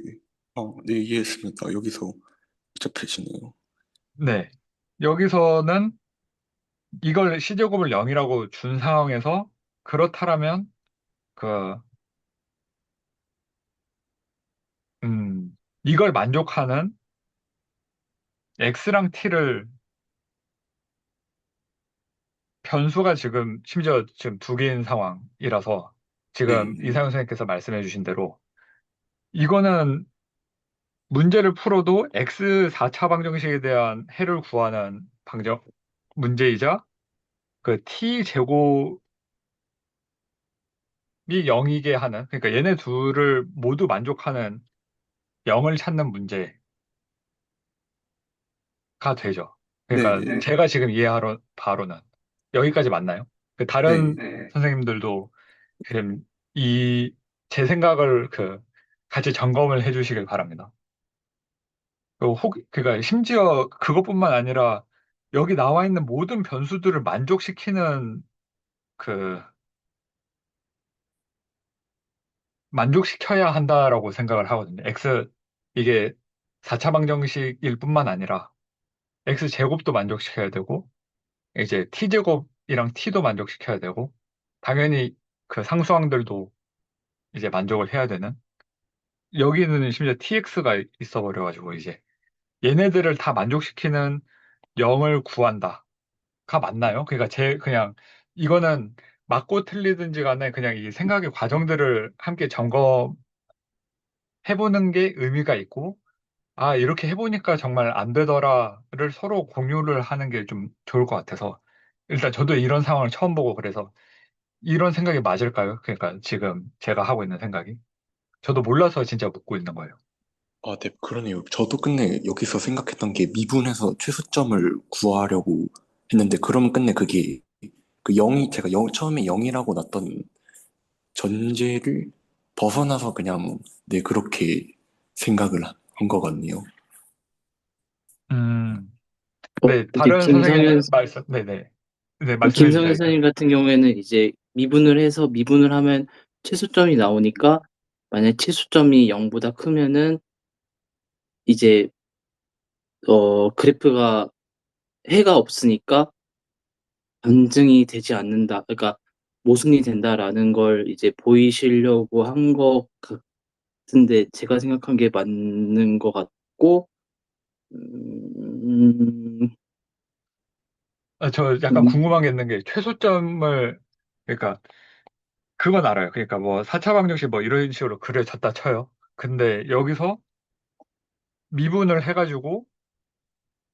네, 이해했습니다. 여기서 복잡해지네요. 네. 여기서는 이걸 C제곱을 0이라고 준 상황에서, 그렇다라면, 그, 이걸 만족하는 X랑 T를 변수가 지금 심지어 지금 두 개인 상황이라서 지금 네, 이상현 선생님께서 말씀해 주신 대로 이거는 문제를 풀어도 X 4차 방정식에 대한 해를 구하는 방정 문제이자 그 T 제곱이 0이게 하는 그러니까 얘네 둘을 모두 만족하는 0을 찾는 문제가 되죠. 네, 그러니까 네, 제가 지금 이해하러 바로는 여기까지 맞나요? 그 네, 다른 선생님들도 그럼 제 생각을 같이 점검을 해 주시길 바랍니다. 그러니까 심지어 그것뿐만 아니라 여기 나와 있는 모든 변수들을 만족시키는 그, 만족시켜야 한다라고 생각을 하거든요. 이게 4차 방정식일 뿐만 아니라 X제곱도 만족시켜야 되고, 이제 T제곱이랑 T도 만족시켜야 되고, 당연히 그 상수항들도 이제 만족을 해야 되는, 여기는 심지어 TX가 있어 버려가지고, 이제 얘네들을 다 만족시키는 0을 구한다가 맞나요? 그러니까 그냥 이거는 맞고 틀리든지 간에 그냥 이 생각의 과정들을 함께 점검해보는 게 의미가 있고, 아, 이렇게 해보니까 정말 안 되더라를 서로 공유를 하는 게 좀 좋을 것 같아서, 일단 저도 이런 상황을 처음 보고 그래서 이런 생각이 맞을까요? 그러니까 지금 제가 하고 있는 생각이. 저도 몰라서 진짜 묻고 있는 거예요. 네, 그러네요. 저도 끝내 여기서 생각했던 게 미분해서 최소점을 구하려고 했는데, 그러면 끝내 그게 그 0이 제가 처음에 0이라고 놨던 전제를 벗어나서 그냥 네, 그렇게 생각을 한 것 같네요. 음, 네, 이제 다른 선생님 말씀, 네네. 네, 말씀해 주세요, 김성현 일단. 선생님 같은 경우에는 이제 미분을 하면 최소점이 나오니까 만약 최소점이 0보다 크면은 이제 그래프가 해가 없으니까 반증이 되지 않는다. 그러니까 모순이 된다라는 걸 이제 보이시려고 한 것 같은데 제가 생각한 게 맞는 것 같고 음, 저 약간 음, 궁금한 게 있는 게 최소점을, 그러니까 그건 알아요. 그러니까 뭐 4차 방정식 뭐 이런 식으로 그려졌다 쳐요. 근데 여기서 미분을 해가지고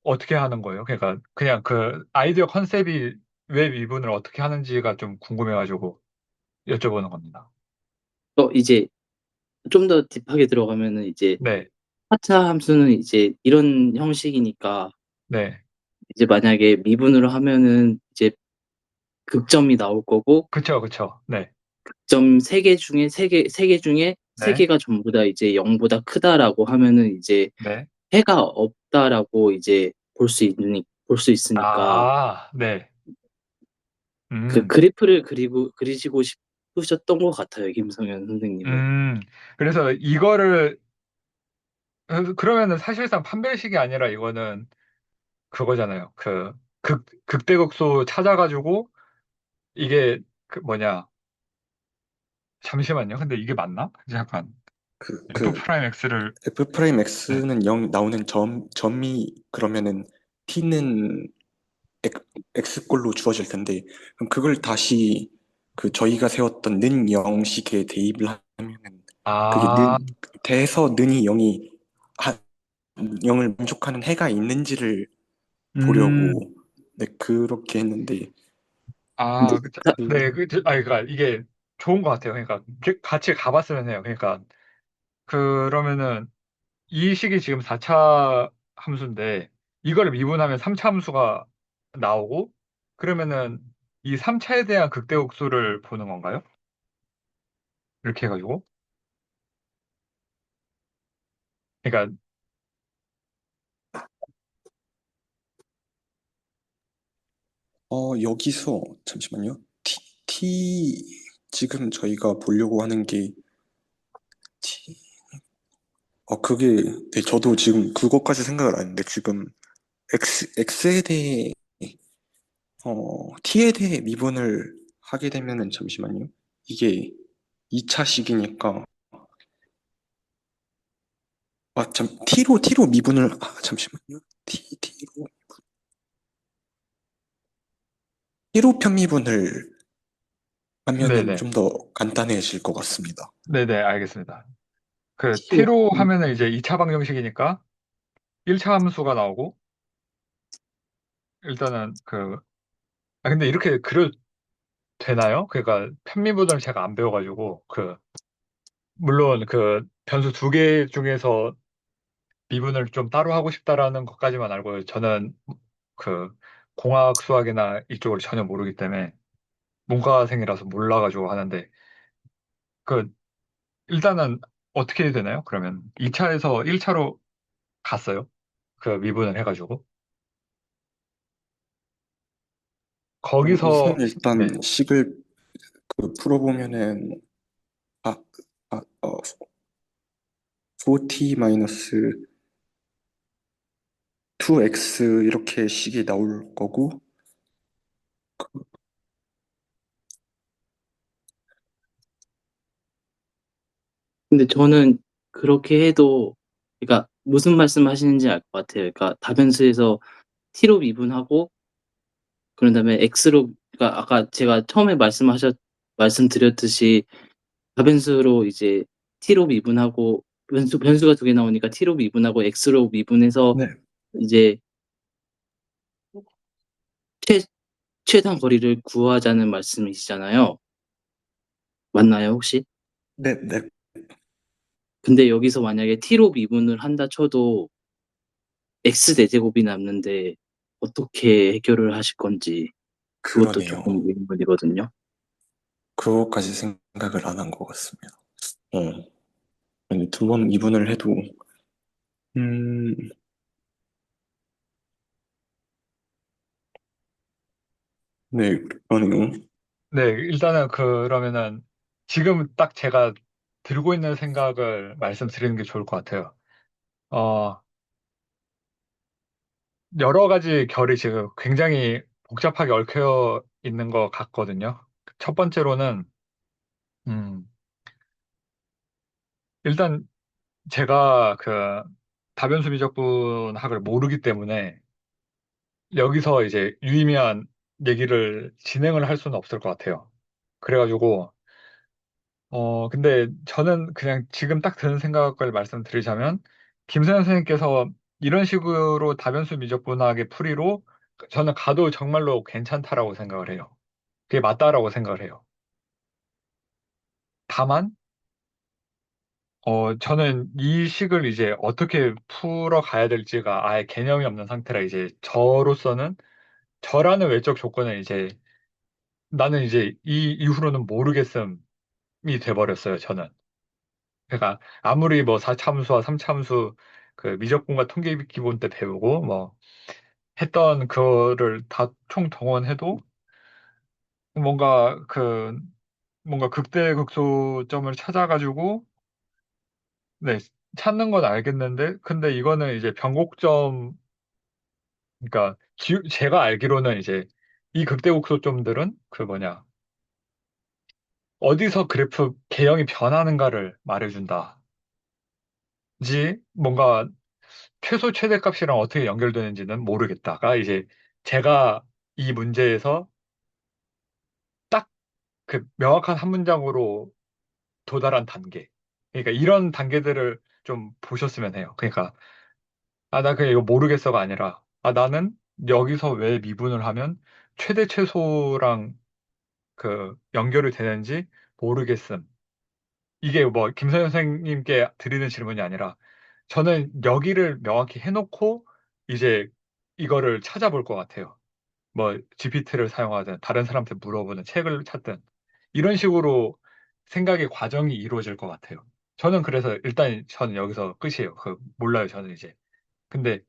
어떻게 하는 거예요? 그러니까 그냥 그 아이디어 컨셉이 왜 미분을 어떻게 하는지가 좀 궁금해가지고 여쭤보는 겁니다. 이제 좀 더 딥하게 들어가면은 이제 네, 4차 함수는 이제 이런 형식이니까 네. 이제 만약에 미분으로 하면은 이제 극점이 나올 거고 그쵸, 그쵸. 네, 점 3개 중에 세 네, 개가 전부 다 이제 0보다 크다라고 하면은 이제 네. 해가 없다라고 이제 볼 수 있으니까 네. 그 음, 그래프를 그리시고 싶으셨던 것 같아요, 김성현 선생님은. 그래서 이거를, 그러면은 사실상 판별식이 아니라 이거는 그거잖아요. 극대극소 찾아가지고 이게 잠시만요. 근데 이게 맞나? 잠깐. 그, F 그, 프라임 X를, F 프라임 네. X는 0 나오는 점이 그러면은 T는 X꼴로 주어질 텐데, 그럼 그걸 다시 그 저희가 세웠던 는 영식에 대입을 하면은 그게 아, 대에서 는이 0을 만족하는 해가 있는지를 보려고 네, 그렇게 했는데, 근데 네, 그러니까 이게 좋은 것 같아요. 그러니까 같이 가봤으면 해요. 그러니까 그러면은 이 식이 지금 4차 함수인데 이걸 미분하면 3차 함수가 나오고 그러면은 이 3차에 대한 극대국수를 보는 건가요? 이렇게 해가지고 그러니까 여기서 잠시만요. 지금 저희가 보려고 하는 게 T, 그게 네, 저도 지금 그것까지 생각을 안 했는데 지금 X에 대해 T에 대해 미분을 하게 되면은 잠시만요. 이게 2차식이니까 T로 미분을 잠시만요. T로 편미분을 하면은 네네 좀 더 간단해질 것 같습니다. 네네 알겠습니다. 그 T로 T로 하면은 이제 2차 방정식이니까 1차 함수가 나오고 일단은 근데 이렇게 그려도 되나요? 그러니까 편미분을 제가 안 배워가지고 물론 변수 두 개 중에서 미분을 좀 따로 하고 싶다라는 것까지만 알고 저는 그 공학 수학이나 이쪽을 전혀 모르기 때문에 문과생이라서 몰라가지고 하는데 그 일단은 어떻게 해야 되나요? 그러면 2차에서 1차로 갔어요. 그 미분을 해가지고 우선 거기서 일단 네, 식을 풀어보면은 아, 4t 마이너스 2x 이렇게 식이 나올 거고 근데 저는 그렇게 해도, 그러니까 무슨 말씀 하시는지 알 것 같아요. 그러니까 다변수에서 t로 미분하고, 그런 다음에 x로, 그러니까 아까 제가 처음에 말씀드렸듯이 다변수로 이제 t로 미분하고, 변수가 두 개 나오니까 t로 미분하고 x로 미분해서 네, 이제 최, 최단 거리를 구하자는 말씀이시잖아요. 맞나요, 혹시? 네, 네, 근데 여기서 만약에 t로 미분을 한다 쳐도 x 제곱이 남는데 어떻게 해결을 하실 건지 그것도 그러네요. 조금 의문이거든요. 그거까지 생각을 안 한 것 같습니다. 아니, 두 번 미분을 해도 음, 네, 그러네요. 네 일단은 그러면은 지금 딱 제가 들고 있는 생각을 말씀드리는 게 좋을 것 같아요. 어, 여러 가지 결이 지금 굉장히 복잡하게 얽혀 있는 것 같거든요. 첫 번째로는, 음, 일단 제가 다변수 미적분학을 모르기 때문에 여기서 이제 유의미한 얘기를 진행을 할 수는 없을 것 같아요. 그래가지고, 근데 저는 그냥 지금 딱 드는 생각을 말씀드리자면, 김선현 선생님께서 이런 식으로 다변수 미적분학의 풀이로 저는 가도 정말로 괜찮다라고 생각을 해요. 그게 맞다라고 생각을 해요. 다만, 저는 이 식을 이제 어떻게 풀어 가야 될지가 아예 개념이 없는 상태라 이제 저라는 외적 조건은 이제 나는 이제 이 이후로는 모르겠음이 돼버렸어요, 저는. 그러니까 아무리 뭐 4차함수와 3차함수 미적분과 통계 기본 때 배우고 뭐 했던 그거를 다 총동원해도 뭔가 뭔가 극대극소점을 찾아가지고 네, 찾는 건 알겠는데, 근데 이거는 이제 변곡점, 그러니까 제가 알기로는 이제 이 극대곡소점들은 어디서 그래프 개형이 변하는가를 말해준다. 뭔가 최소 최대값이랑 어떻게 연결되는지는 모르겠다가 이제 제가 이 문제에서 딱 명확한 한 문장으로 도달한 단계. 그러니까 이런 단계들을 좀 보셨으면 해요. 그러니까 나 그냥 이거 모르겠어가 아니라, 나는 여기서 왜 미분을 하면 최대 최소랑 연결이 되는지 모르겠음. 이게 뭐 김선 선생님께 드리는 질문이 아니라 저는 여기를 명확히 해놓고 이제 이거를 찾아볼 것 같아요. 뭐 GPT를 사용하든 다른 사람한테 물어보든 책을 찾든 이런 식으로 생각의 과정이 이루어질 것 같아요. 저는 그래서 일단 저는 여기서 끝이에요. 몰라요, 저는 이제. 근데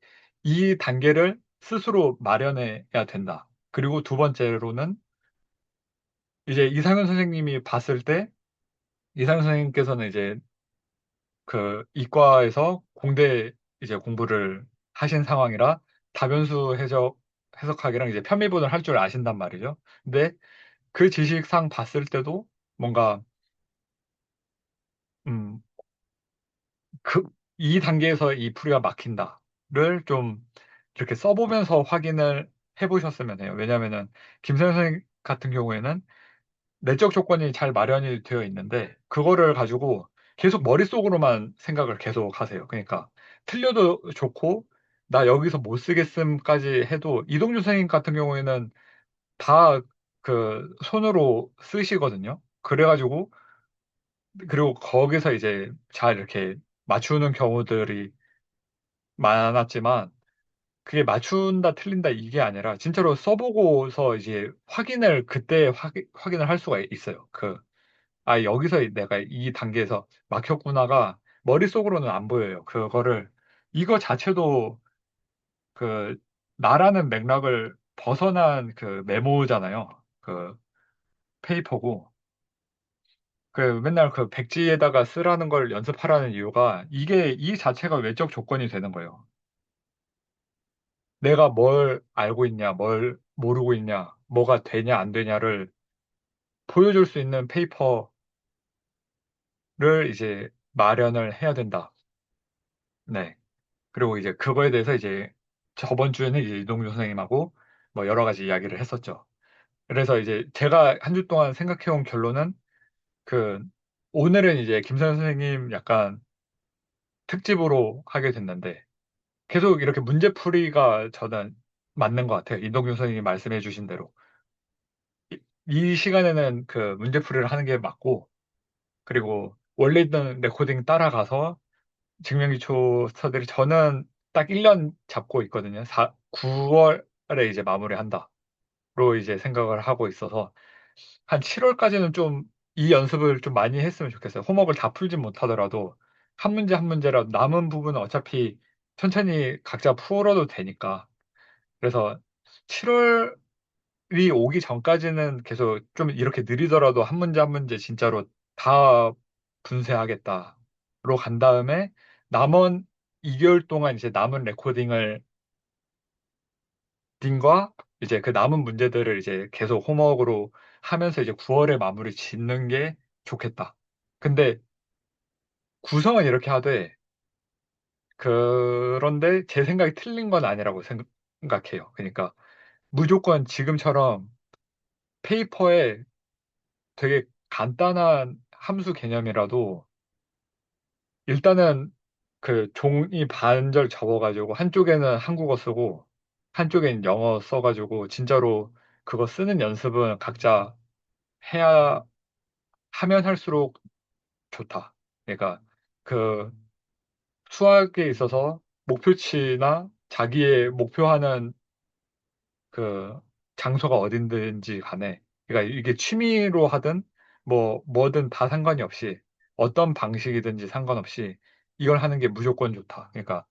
이 단계를 스스로 마련해야 된다. 그리고 두 번째로는 이제 이상현 선생님이 봤을 때 이상현 선생님께서는 이제 그 이과에서 공대 이제 공부를 하신 상황이라 다변수 해석하기랑 이제 편미분을 할 줄 아신단 말이죠. 근데 그 지식상 봤을 때도 뭔가 음, 이 단계에서 이 풀이가 막힌다를 좀 이렇게 써보면서 확인을 해보셨으면 해요. 왜냐면은 김 선생 같은 경우에는 내적 조건이 잘 마련이 되어 있는데 그거를 가지고 계속 머릿속으로만 생각을 계속 하세요. 그러니까 틀려도 좋고 나 여기서 못 쓰겠음까지 해도 이동주 선생님 같은 경우에는 다 그 손으로 쓰시거든요. 그래가지고 그리고 거기서 이제 잘 이렇게 맞추는 경우들이 많았지만 그게 맞춘다 틀린다 이게 아니라 진짜로 써보고서 이제 확인을 그때 확인을 할 수가 있어요. 여기서 내가 이 단계에서 막혔구나가 머릿속으로는 안 보여요. 이거 자체도 그, 나라는 맥락을 벗어난 그 메모잖아요. 그 페이퍼고. 맨날 그 백지에다가 쓰라는 걸 연습하라는 이유가 이 자체가 외적 조건이 되는 거예요. 내가 뭘 알고 있냐, 뭘 모르고 있냐, 뭐가 되냐, 안 되냐를 보여줄 수 있는 페이퍼를 이제 마련을 해야 된다. 네. 그리고 이제 그거에 대해서 이제 저번 주에는 이제 이동규 선생님하고 뭐 여러 가지 이야기를 했었죠. 그래서 이제 제가 한 주 동안 생각해온 결론은 그 오늘은 이제 김선 선생님 약간 특집으로 하게 됐는데 계속 이렇게 문제풀이가 저는 맞는 것 같아요. 이동규 선생님이 말씀해 주신 대로. 이 시간에는 그 문제풀이를 하는 게 맞고 그리고 원래 있던 레코딩 따라가서 증명기초 스터디를 저는 딱 1년 잡고 있거든요. 9월에 이제 마무리한다로 이제 생각을 하고 있어서 한 7월까지는 좀 이 연습을 좀 많이 했으면 좋겠어요. 홈워크를 다 풀진 못하더라도 한 문제 한 문제라도 남은 부분은 어차피 천천히 각자 풀어도 되니까. 그래서 7월이 오기 전까지는 계속 좀 이렇게 느리더라도 한 문제 한 문제 진짜로 다 분쇄하겠다로 간 다음에 남은 2개월 동안 이제 남은 레코딩을 딩과 이제 그 남은 문제들을 이제 계속 홈워크로 하면서 이제 9월에 마무리 짓는 게 좋겠다. 근데 구성은 이렇게 하되 그런데 제 생각이 틀린 건 아니라고 생각해요. 그러니까 무조건 지금처럼 페이퍼에 되게 간단한 함수 개념이라도 일단은 그 종이 반절 접어가지고 한쪽에는 한국어 쓰고 한쪽엔 영어 써가지고 진짜로 그거 쓰는 연습은 각자 해야 하면 할수록 좋다. 그러니까 그 수학에 있어서 목표치나 자기의 목표하는 그 장소가 어딘지 간에 그러니까 이게 취미로 하든 뭐든 다 상관이 없이 어떤 방식이든지 상관없이 이걸 하는 게 무조건 좋다. 그러니까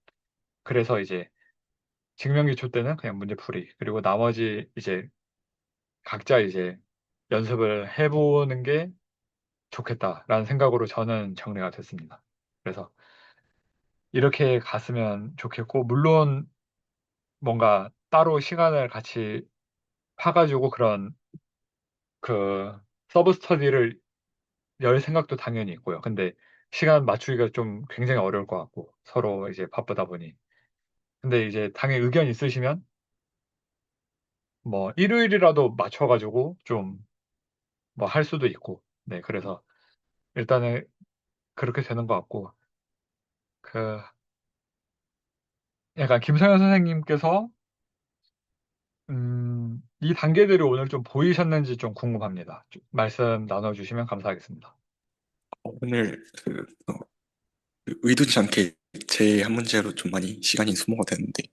그래서 이제 증명기초 때는 그냥 문제풀이 그리고 나머지 이제 각자 이제 연습을 해보는 게 좋겠다라는 생각으로 저는 정리가 됐습니다. 그래서 이렇게 갔으면 좋겠고 물론 뭔가 따로 시간을 같이 파가지고 그런 그 서브 스터디를 열 생각도 당연히 있고요. 근데 시간 맞추기가 좀 굉장히 어려울 것 같고 서로 이제 바쁘다 보니. 근데 이제 당연히 의견 있으시면 뭐 일요일이라도 맞춰가지고 좀 뭐 할 수도 있고. 네, 그래서 일단은 그렇게 되는 것 같고 그 약간 김성현 선생님께서 이 단계들이 오늘 좀 보이셨는지 좀 궁금합니다. 말씀 나눠주시면 감사하겠습니다. 오늘 의도치 않게 제 한 문제로 좀 많이 시간이 소모가 됐는데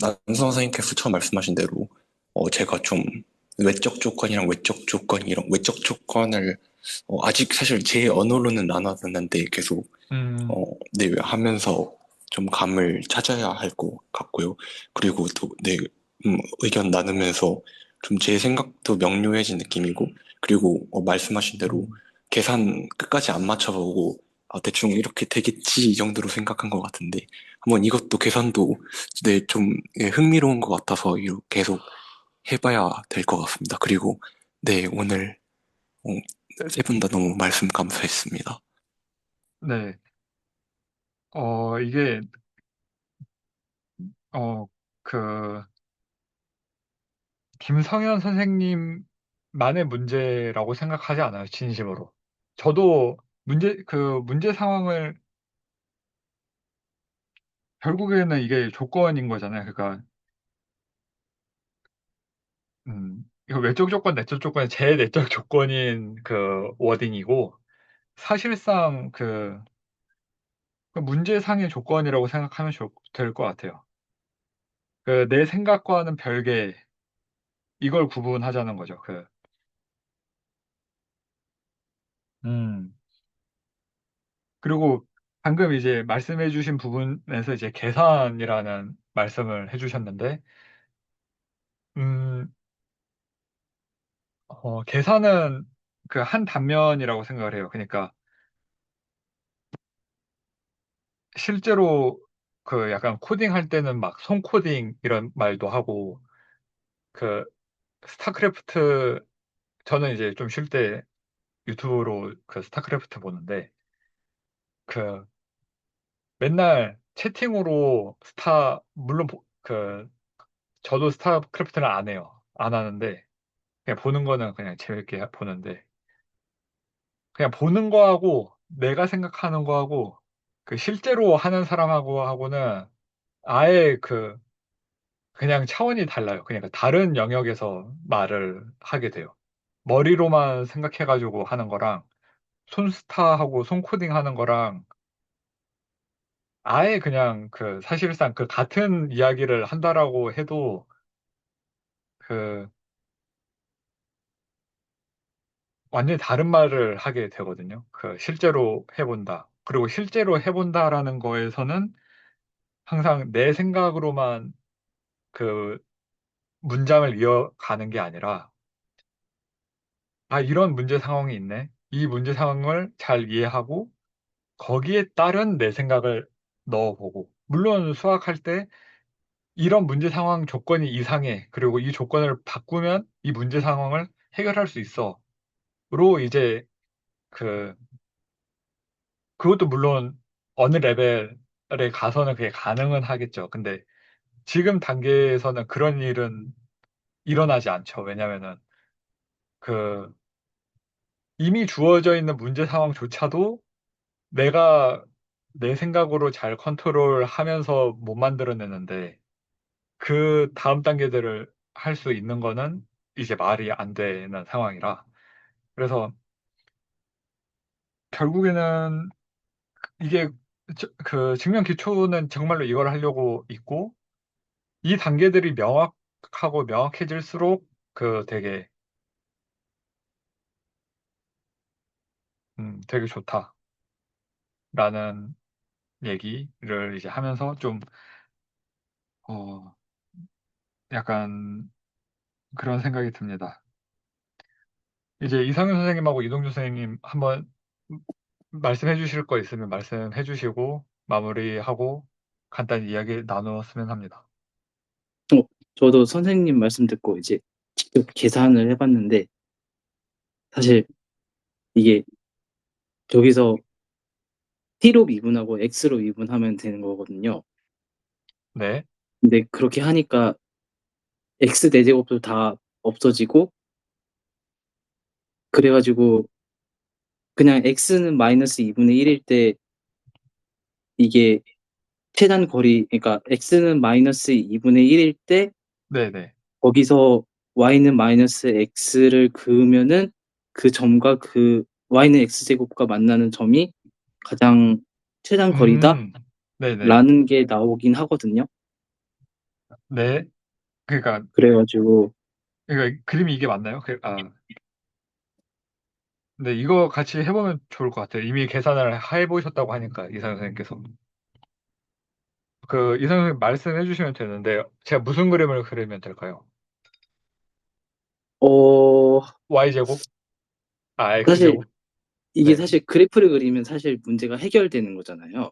난선 선생님께서 처음 말씀하신 대로 제가 좀 외적 조건이랑 외적 조건 이런 외적 조건을 아직 사실 제 언어로는 안 하는데 계속 음, 네, 하면서 좀 감을 찾아야 할 것 같고요. 그리고 또, 네, 의견 나누면서 좀 제 생각도 명료해진 느낌이고, 그리고 말씀하신 대로 계산 끝까지 안 맞춰보고, 대충 이렇게 되겠지 이 정도로 생각한 것 같은데, 한번 이것도 계산도 네, 좀 예, 흥미로운 것 같아서 계속 해봐야 될 것 같습니다. 그리고 네, 오늘 세 분 다 너무 말씀 감사했습니다. 네. 이게, 어, 그, 김성현 선생님만의 문제라고 생각하지 않아요, 진심으로. 저도 문제 상황을, 결국에는 이게 조건인 거잖아요. 그러니까, 이거 외적 조건, 내적 조건이 제 내적 조건인 그 워딩이고, 사실상 그 문제상의 조건이라고 생각하면 될 것 같아요. 내 생각과는 별개, 이걸 구분하자는 거죠. 음. 그리고 방금 이제 말씀해 주신 부분에서 이제 계산이라는 말씀을 해 주셨는데, 음, 계산은 그 한 단면이라고 생각을 해요. 그러니까 실제로 그 약간 코딩할 때는 막 손코딩 이런 말도 하고, 그 스타크래프트, 저는 이제 좀 쉴 때 유튜브로 그 스타크래프트 보는데, 그 맨날 채팅으로 물론 저도 스타크래프트는 안 해요. 안 하는데, 그냥 보는 거는 그냥 재밌게 보는데, 그냥 보는 거하고 내가 생각하는 거하고 그 실제로 하는 사람하고는 아예 그냥 차원이 달라요. 그러니까 다른 영역에서 말을 하게 돼요. 머리로만 생각해가지고 하는 거랑 손스타하고 손코딩 하는 거랑 아예 그냥 사실상 그 같은 이야기를 한다라고 해도 그 완전히 다른 말을 하게 되거든요. 실제로 해본다. 그리고 실제로 해본다라는 거에서는 항상 내 생각으로만 그 문장을 이어가는 게 아니라, 이런 문제 상황이 있네. 이 문제 상황을 잘 이해하고 거기에 따른 내 생각을 넣어보고. 물론 수학할 때 이런 문제 상황 조건이 이상해. 그리고 이 조건을 바꾸면 이 문제 상황을 해결할 수 있어. 로 이제 그 그것도 물론 어느 레벨에 가서는 그게 가능은 하겠죠. 근데 지금 단계에서는 그런 일은 일어나지 않죠. 왜냐면은 그 이미 주어져 있는 문제 상황조차도 내가 내 생각으로 잘 컨트롤하면서 못 만들어내는데 그 다음 단계들을 할 수 있는 거는 이제 말이 안 되는 상황이라. 그래서 결국에는 이게 증명 기초는 정말로 이걸 하려고 있고, 이 단계들이 명확하고 명확해질수록 되게 되게 좋다라는 얘기를 이제 하면서 좀 어, 약간 그런 생각이 듭니다. 이제 이상윤 선생님하고 이동준 선생님 한번 말씀해 주실 거 있으면 말씀해 주시고 마무리하고 간단히 이야기 나누었으면 합니다. 저도 선생님 말씀 듣고 이제 직접 계산을 해봤는데, 사실 이게 저기서 T로 미분하고 X로 미분하면 되는 거거든요. 네, 근데 그렇게 하니까 X 4제곱도 다 없어지고, 그래가지고 그냥 X는 마이너스 2분의 1일 때 이게 최단 거리, 그러니까 X는 마이너스 2분의 1일 때 네, 네. 거기서 y는 마이너스 x를 그으면은 그 점과 그 y는 x제곱과 만나는 점이 가장 최단 거리다라는 네네. 게 나오긴 하거든요. 네. 그러니까, 그래가지고 그림이 이게 맞나요? 근데 이거 같이 해보면 좋을 것 같아요. 이미 계산을 해보셨다고 하니까, 이상 선생님께서. 이상 선생님 말씀해 주시면 되는데, 제가 무슨 그림을 그리면 될까요? 어 Y제곱? 아, 사실 X제곱? 이게 네. 사실 그래프를 그리면 사실 문제가 해결되는 거잖아요.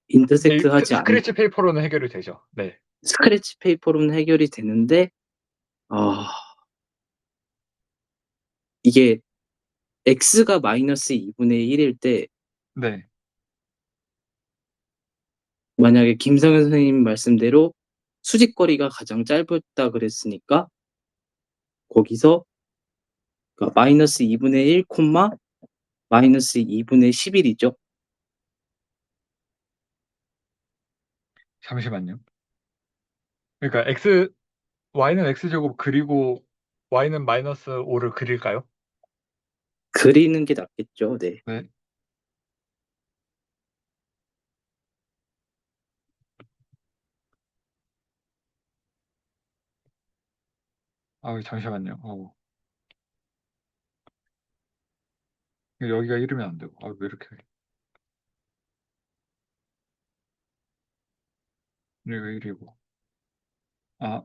인터섹트 하지 않 스크래치 페이퍼로는 해결이 되죠. 네. 스크래치 페이퍼로는 해결이 되는데 아 이게 x가 마이너스 2분의 1일 때 네. 만약에 김성현 선생님 말씀대로 수직거리가 가장 짧다 그랬으니까 거기서 그러니까 마이너스 2분의 1 콤마 마이너스 2분의 11이죠. 잠시만요. 그러니까 Y는 X제곱 그리고 Y는 마이너스 5를 그릴까요? 그리는 게 낫겠죠. 네. 네. 잠시만요. 여기가 이러면 안 되고. 왜 이렇게. 여기가 1이고. 아,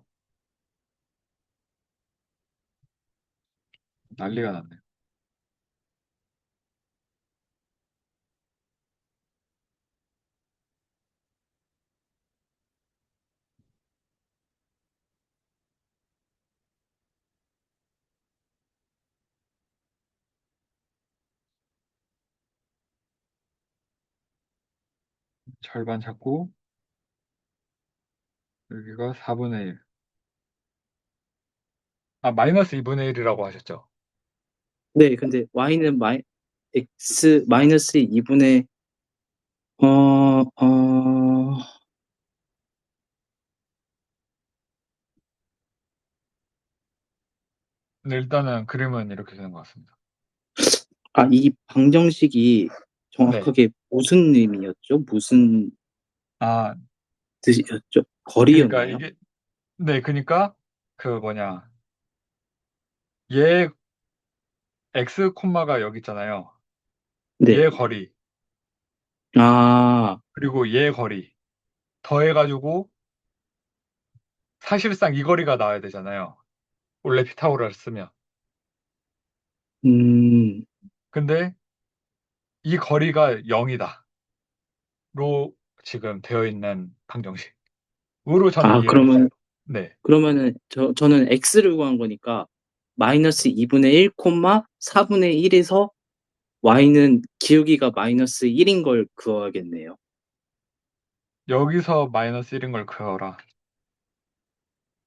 난리가 났네. 절반 잡고, 여기가 4분의 1. 마이너스 2분의 1이라고 하셨죠? 네, 근데 y는 x 마이너스 2분의 어, 어, 근데 일단은 그림은 이렇게 되는 것 같습니다. 이 방정식이 네. 정확하게 무슨 의미였죠? 무슨 아, 뜻이었죠? 그러니까 거리였나요? 네, 그러니까 그 뭐냐, 얘 x 콤마가 여기 있잖아요. 네. 얘 거리 아, 그리고 얘 거리 더해가지고 사실상 이 거리가 나와야 되잖아요. 원래 피타고라를 쓰면. 음, 근데 이 거리가 0이다. 로 지금 되어 있는 방정식. 으로 저는 이해를 했어요. 네. 그러면은 저는 x를 구한 거니까 마이너스 2분의 1 콤마 4분의 1에서 y는 기울기가 마이너스 1인 걸 그어야겠네요. 여기서 마이너스 1인 걸 그어라.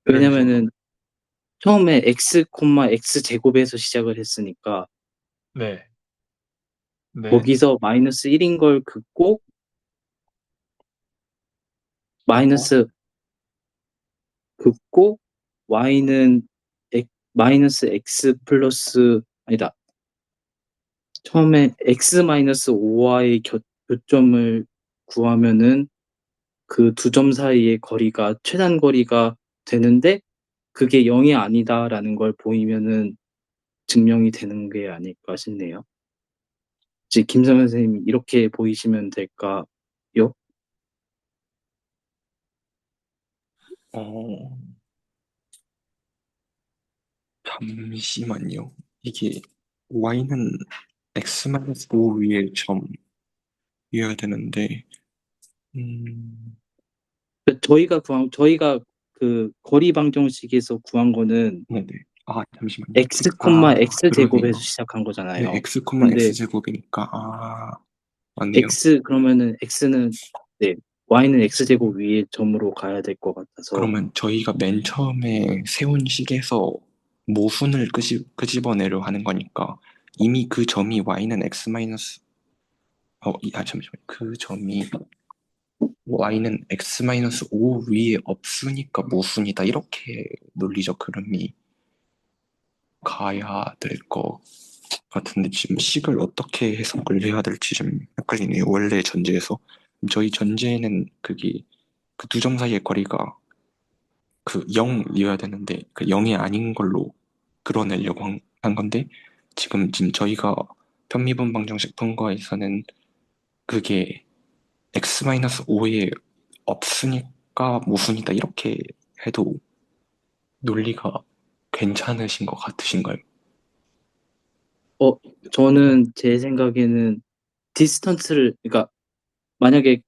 이런 식으로. 왜냐면은 처음에 x 콤마 x 제곱에서 시작을 했으니까 네. 네. 거기서 마이너스 1인 걸 긋고 긋고. 마이너스 긋고 y는 마이너스 x 플러스 아니다. 처음에 x 마이너스 5와의 교점을 구하면은 그 두 점 사이의 거리가 최단 거리가 되는데 그게 0이 아니다라는 걸 보이면은 증명이 되는 게 아닐까 싶네요. 이제 김성현 선생님이 이렇게 보이시면 될까요? 어, 잠시만요. 이게 y는 x-5 위에 점이어야 되는데, 음, 저희가 그 거리 방정식에서 구한 거는 네네. 잠시만요. x 콤마 x 제곱에서 그러네요. 시작한 네, 거잖아요. x, 근데 x제곱이니까, 맞네요. 그러면은 x는 네, y는 x 제곱 위에 점으로 가야 될 것 같아서 그러면 저희가 맨 처음에 세운 식에서 모순을 끄집어내려 하는 거니까, 이미 그 점이 y는 x 마이너스, 잠시만요. 그 점이 y는 x-5 위에 없으니까 모순이다. 이렇게 논리적 흐름이 가야 될 것 같은데 지금 식을 어떻게 해석을 해야 될지 좀 헷갈리네요. 원래 전제에서 저희 전제는 그게 그 두 점 사이의 거리가 그 0이어야 되는데 그 0이 아닌 걸로 그려내려고 한 건데 지금 저희가 편미분 방정식 푼 거에서는 그게 x-5에 없으니까 모순이다 이렇게 해도 논리가 괜찮으신 것 같으신가요? 저는 제 생각에는 디스턴스를, 그러니까 만약에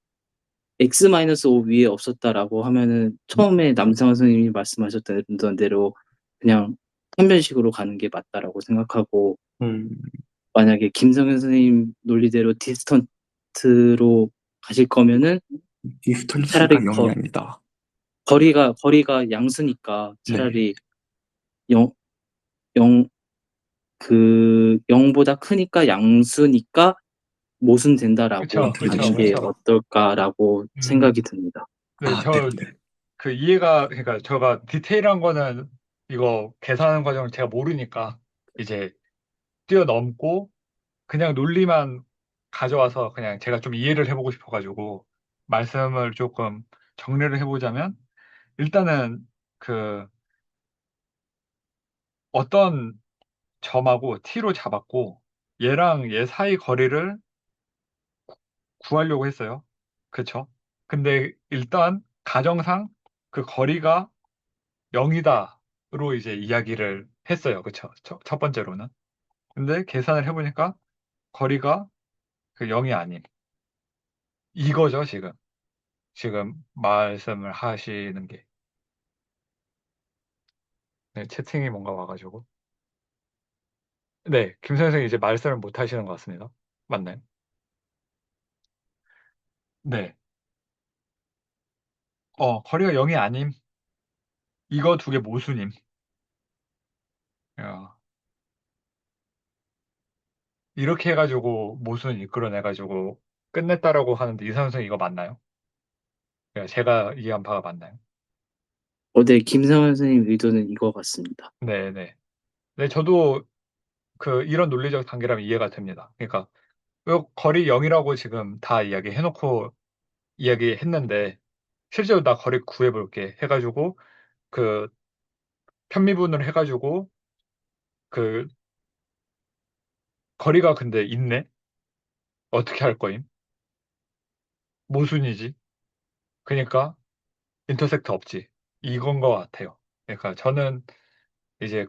x-5 위에 없었다라고 하면은 처음에 남상원 선생님이 말씀하셨던 대로 그냥 편변식으로 가는 게 맞다라고 생각하고, 음, 만약에 김성현 선생님 논리대로 디스턴트로 가실 거면은 차라리 디스턴스가 0이 아니다. 거리가 양수니까 네, 차라리 0, 0, 0보다 크니까 양수니까 모순된다라고 그쵸, 컨트롤 그쵸, 하는 게 된다. 그쵸. 어떨까라고 생각이 음, 듭니다. 네, 네네. 그 이해가, 그러니까 제가 디테일한 거는 이거 계산하는 과정을 제가 모르니까 이제 뛰어넘고 그냥 논리만 가져와서 그냥 제가 좀 이해를 해보고 싶어가지고 말씀을 조금 정리를 해보자면 일단은 그 어떤 점하고 t로 잡았고 얘랑 얘 사이 거리를 구하려고 했어요. 그쵸? 근데 일단 가정상 그 거리가 0이다로 이제 이야기를 했어요. 그쵸? 첫 번째로는. 근데 계산을 해보니까 거리가 그 0이 아닌 이거죠, 지금. 지금 말씀을 하시는 게. 네, 채팅이 뭔가 와가지고. 네, 김 선생이 이제 말씀을 못 하시는 것 같습니다. 맞나요? 네. 거리가 0이 아님. 이거 두 개 모순임. 어, 이렇게 해가지고 모순 이끌어내가지고 끝냈다라고 하는데 이 선생 이거 맞나요? 제가 이해한 바가 맞나요? 네, 김성현 선생님 의도는 이거 같습니다. 네, 네. 네, 저도 이런 논리적 단계라면 이해가 됩니다. 그러니까 요 거리 0이라고 지금 다 이야기해놓고 이야기했는데 실제로 나 거리 구해볼게 해가지고 그 편미분을 해가지고 그 거리가 근데 있네? 어떻게 할 거임? 모순이지. 그러니까 인터섹트 없지. 이건 것 같아요. 그러니까 저는 이제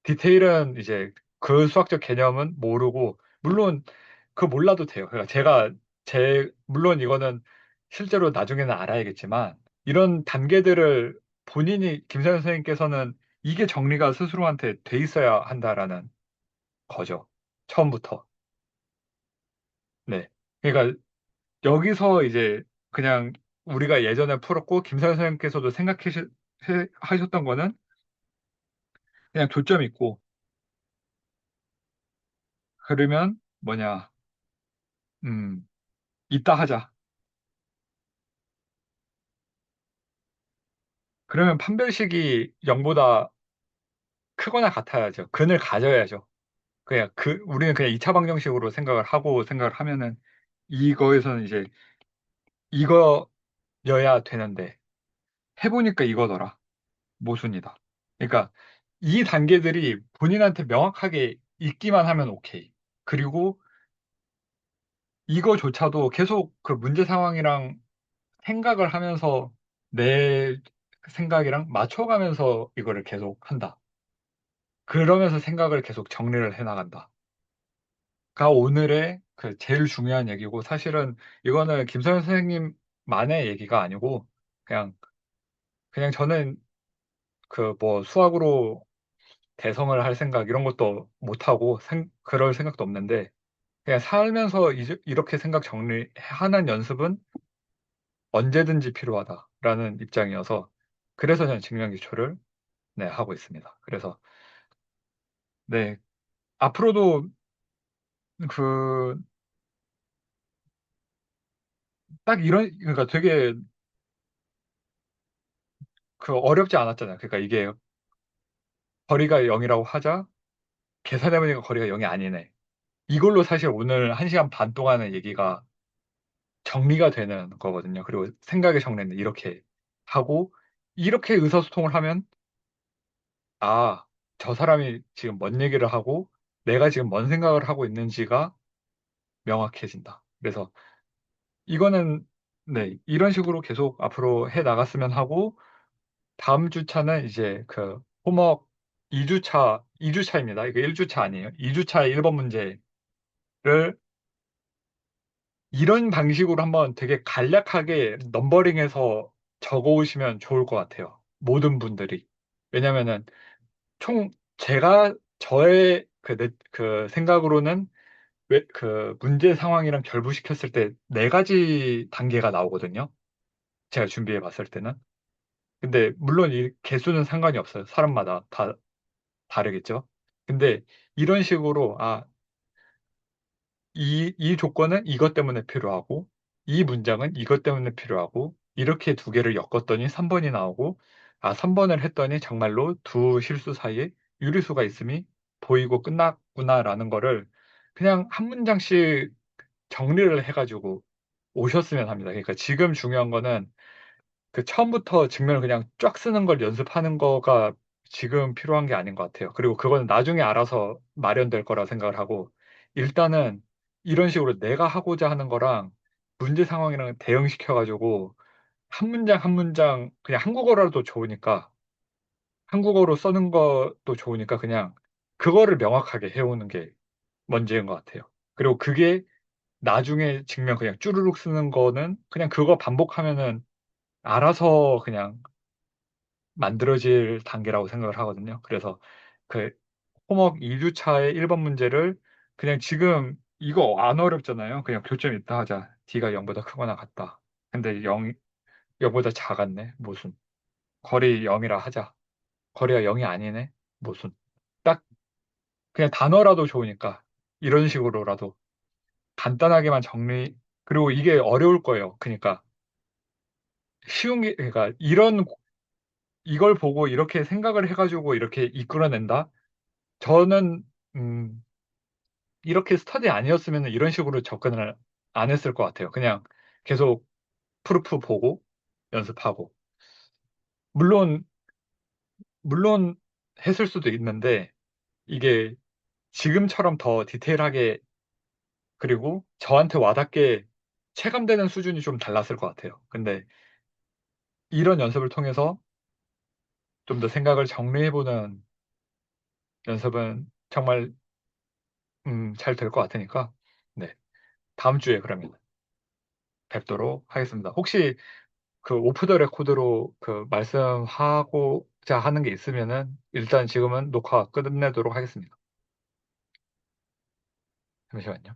디테일은 이제 그 수학적 개념은 모르고 물론 몰라도 돼요. 그러니까 물론 이거는 실제로 나중에는 알아야겠지만 이런 단계들을 본인이 김세현 선생님께서는 이게 정리가 스스로한테 돼 있어야 한다라는 거죠. 처음부터. 네. 그러니까 여기서 이제 그냥 우리가 예전에 풀었고 김세현 선생님께서도 하셨던 거는 그냥 조점 있고 그러면 뭐냐 이따 하자. 그러면 판별식이 0보다 크거나 같아야죠. 근을 가져야죠. 우리는 그냥 2차 방정식으로 생각을 하면은 이거에서는 이제 이거여야 되는데 해보니까 이거더라. 모순이다. 그러니까 이 단계들이 본인한테 명확하게 있기만 하면 오케이. 그리고 이거조차도 계속 그 문제 상황이랑 생각을 하면서 내 생각이랑 맞춰가면서 이거를 계속 한다. 그러면서 생각을 계속 정리를 해 나간다. 가 오늘의 제일 중요한 얘기고 사실은 이거는 김서현 선생님만의 얘기가 아니고 그냥 저는 뭐 수학으로 대성을 할 생각 이런 것도 못하고 그럴 생각도 없는데 그냥 살면서 이렇게 생각 정리하는 연습은 언제든지 필요하다라는 입장이어서 그래서 저는 증명기초를 네, 하고 있습니다. 그래서 네, 앞으로도 그 딱 그러니까 되게 그 어렵지 않았잖아요. 그러니까 이게 거리가 0이라고 하자 계산해보니까 거리가 0이 아니네. 이걸로 사실 오늘 1시간 반 동안의 얘기가 정리가 되는 거거든요. 그리고 생각의 정리는 이렇게 하고 이렇게 의사소통을 하면 아, 저 사람이 지금 뭔 얘기를 하고 내가 지금 뭔 생각을 하고 있는지가 명확해진다. 그래서 이거는 네, 이런 식으로 계속 앞으로 해 나갔으면 하고 다음 주차는 이제 그 홈워크 2주차입니다. 이거 1주차 아니에요. 2주차 1번 문제를 이런 방식으로 한번 되게 간략하게 넘버링해서 적어 오시면 좋을 것 같아요. 모든 분들이. 왜냐면은 총 제가 저의 그 생각으로는 그 문제 상황이랑 결부시켰을 때 네 가지 단계가 나오거든요. 제가 준비해 봤을 때는. 근데 물론 이 개수는 상관이 없어요. 사람마다 다 다르겠죠. 근데 이런 식으로 이 조건은 이것 때문에 필요하고, 이 문장은 이것 때문에 필요하고, 이렇게 두 개를 엮었더니 3번이 나오고, 3번을 했더니 정말로 두 실수 사이에 유리수가 있음이 보이고 끝났구나라는 거를 그냥 한 문장씩 정리를 해가지고 오셨으면 합니다. 그러니까 지금 중요한 거는 그 처음부터 직면을 그냥 쫙 쓰는 걸 연습하는 거가 지금 필요한 게 아닌 것 같아요. 그리고 그거는 나중에 알아서 마련될 거라 생각을 하고, 일단은 이런 식으로 내가 하고자 하는 거랑 문제 상황이랑 대응시켜가지고, 한 문장 한 문장, 그냥 한국어라도 좋으니까, 한국어로 쓰는 것도 좋으니까 그냥 그거를 명확하게 해오는 게 먼저인 것 같아요. 그리고 그게 나중에 직면 그냥 쭈루룩 쓰는 거는 그냥 그거 반복하면은 알아서 그냥 만들어질 단계라고 생각을 하거든요. 그래서 그 홈워크 2주차의 1번 문제를 그냥 지금 이거 안 어렵잖아요. 그냥 교점 있다 하자. D가 0보다 크거나 같다. 근데 0보다 작았네. 무슨. 거리 0이라 하자. 거리가 0이 아니네. 무슨. 딱 그냥 단어라도 좋으니까 이런 식으로라도 간단하게만 정리. 그리고 이게 어려울 거예요. 그러니까 쉬운 게 그러니까 이걸 보고 이렇게 생각을 해가지고 이렇게 이끌어낸다. 저는 음, 이렇게 스터디 아니었으면 이런 식으로 접근을 안 했을 것 같아요. 그냥 계속 프루프 보고 연습하고. 물론 물론 했을 수도 있는데 이게 지금처럼 더 디테일하게 그리고 저한테 와닿게 체감되는 수준이 좀 달랐을 것 같아요. 근데 이런 연습을 통해서 좀 더 생각을 정리해보는 연습은 정말 잘 될 것 같으니까 네, 다음 주에 그러면 뵙도록 하겠습니다. 혹시 그 오프 더 레코드로 그 말씀하고자 하는 게 있으면은 일단 지금은 녹화 끝내도록 하겠습니다. 잠시만요.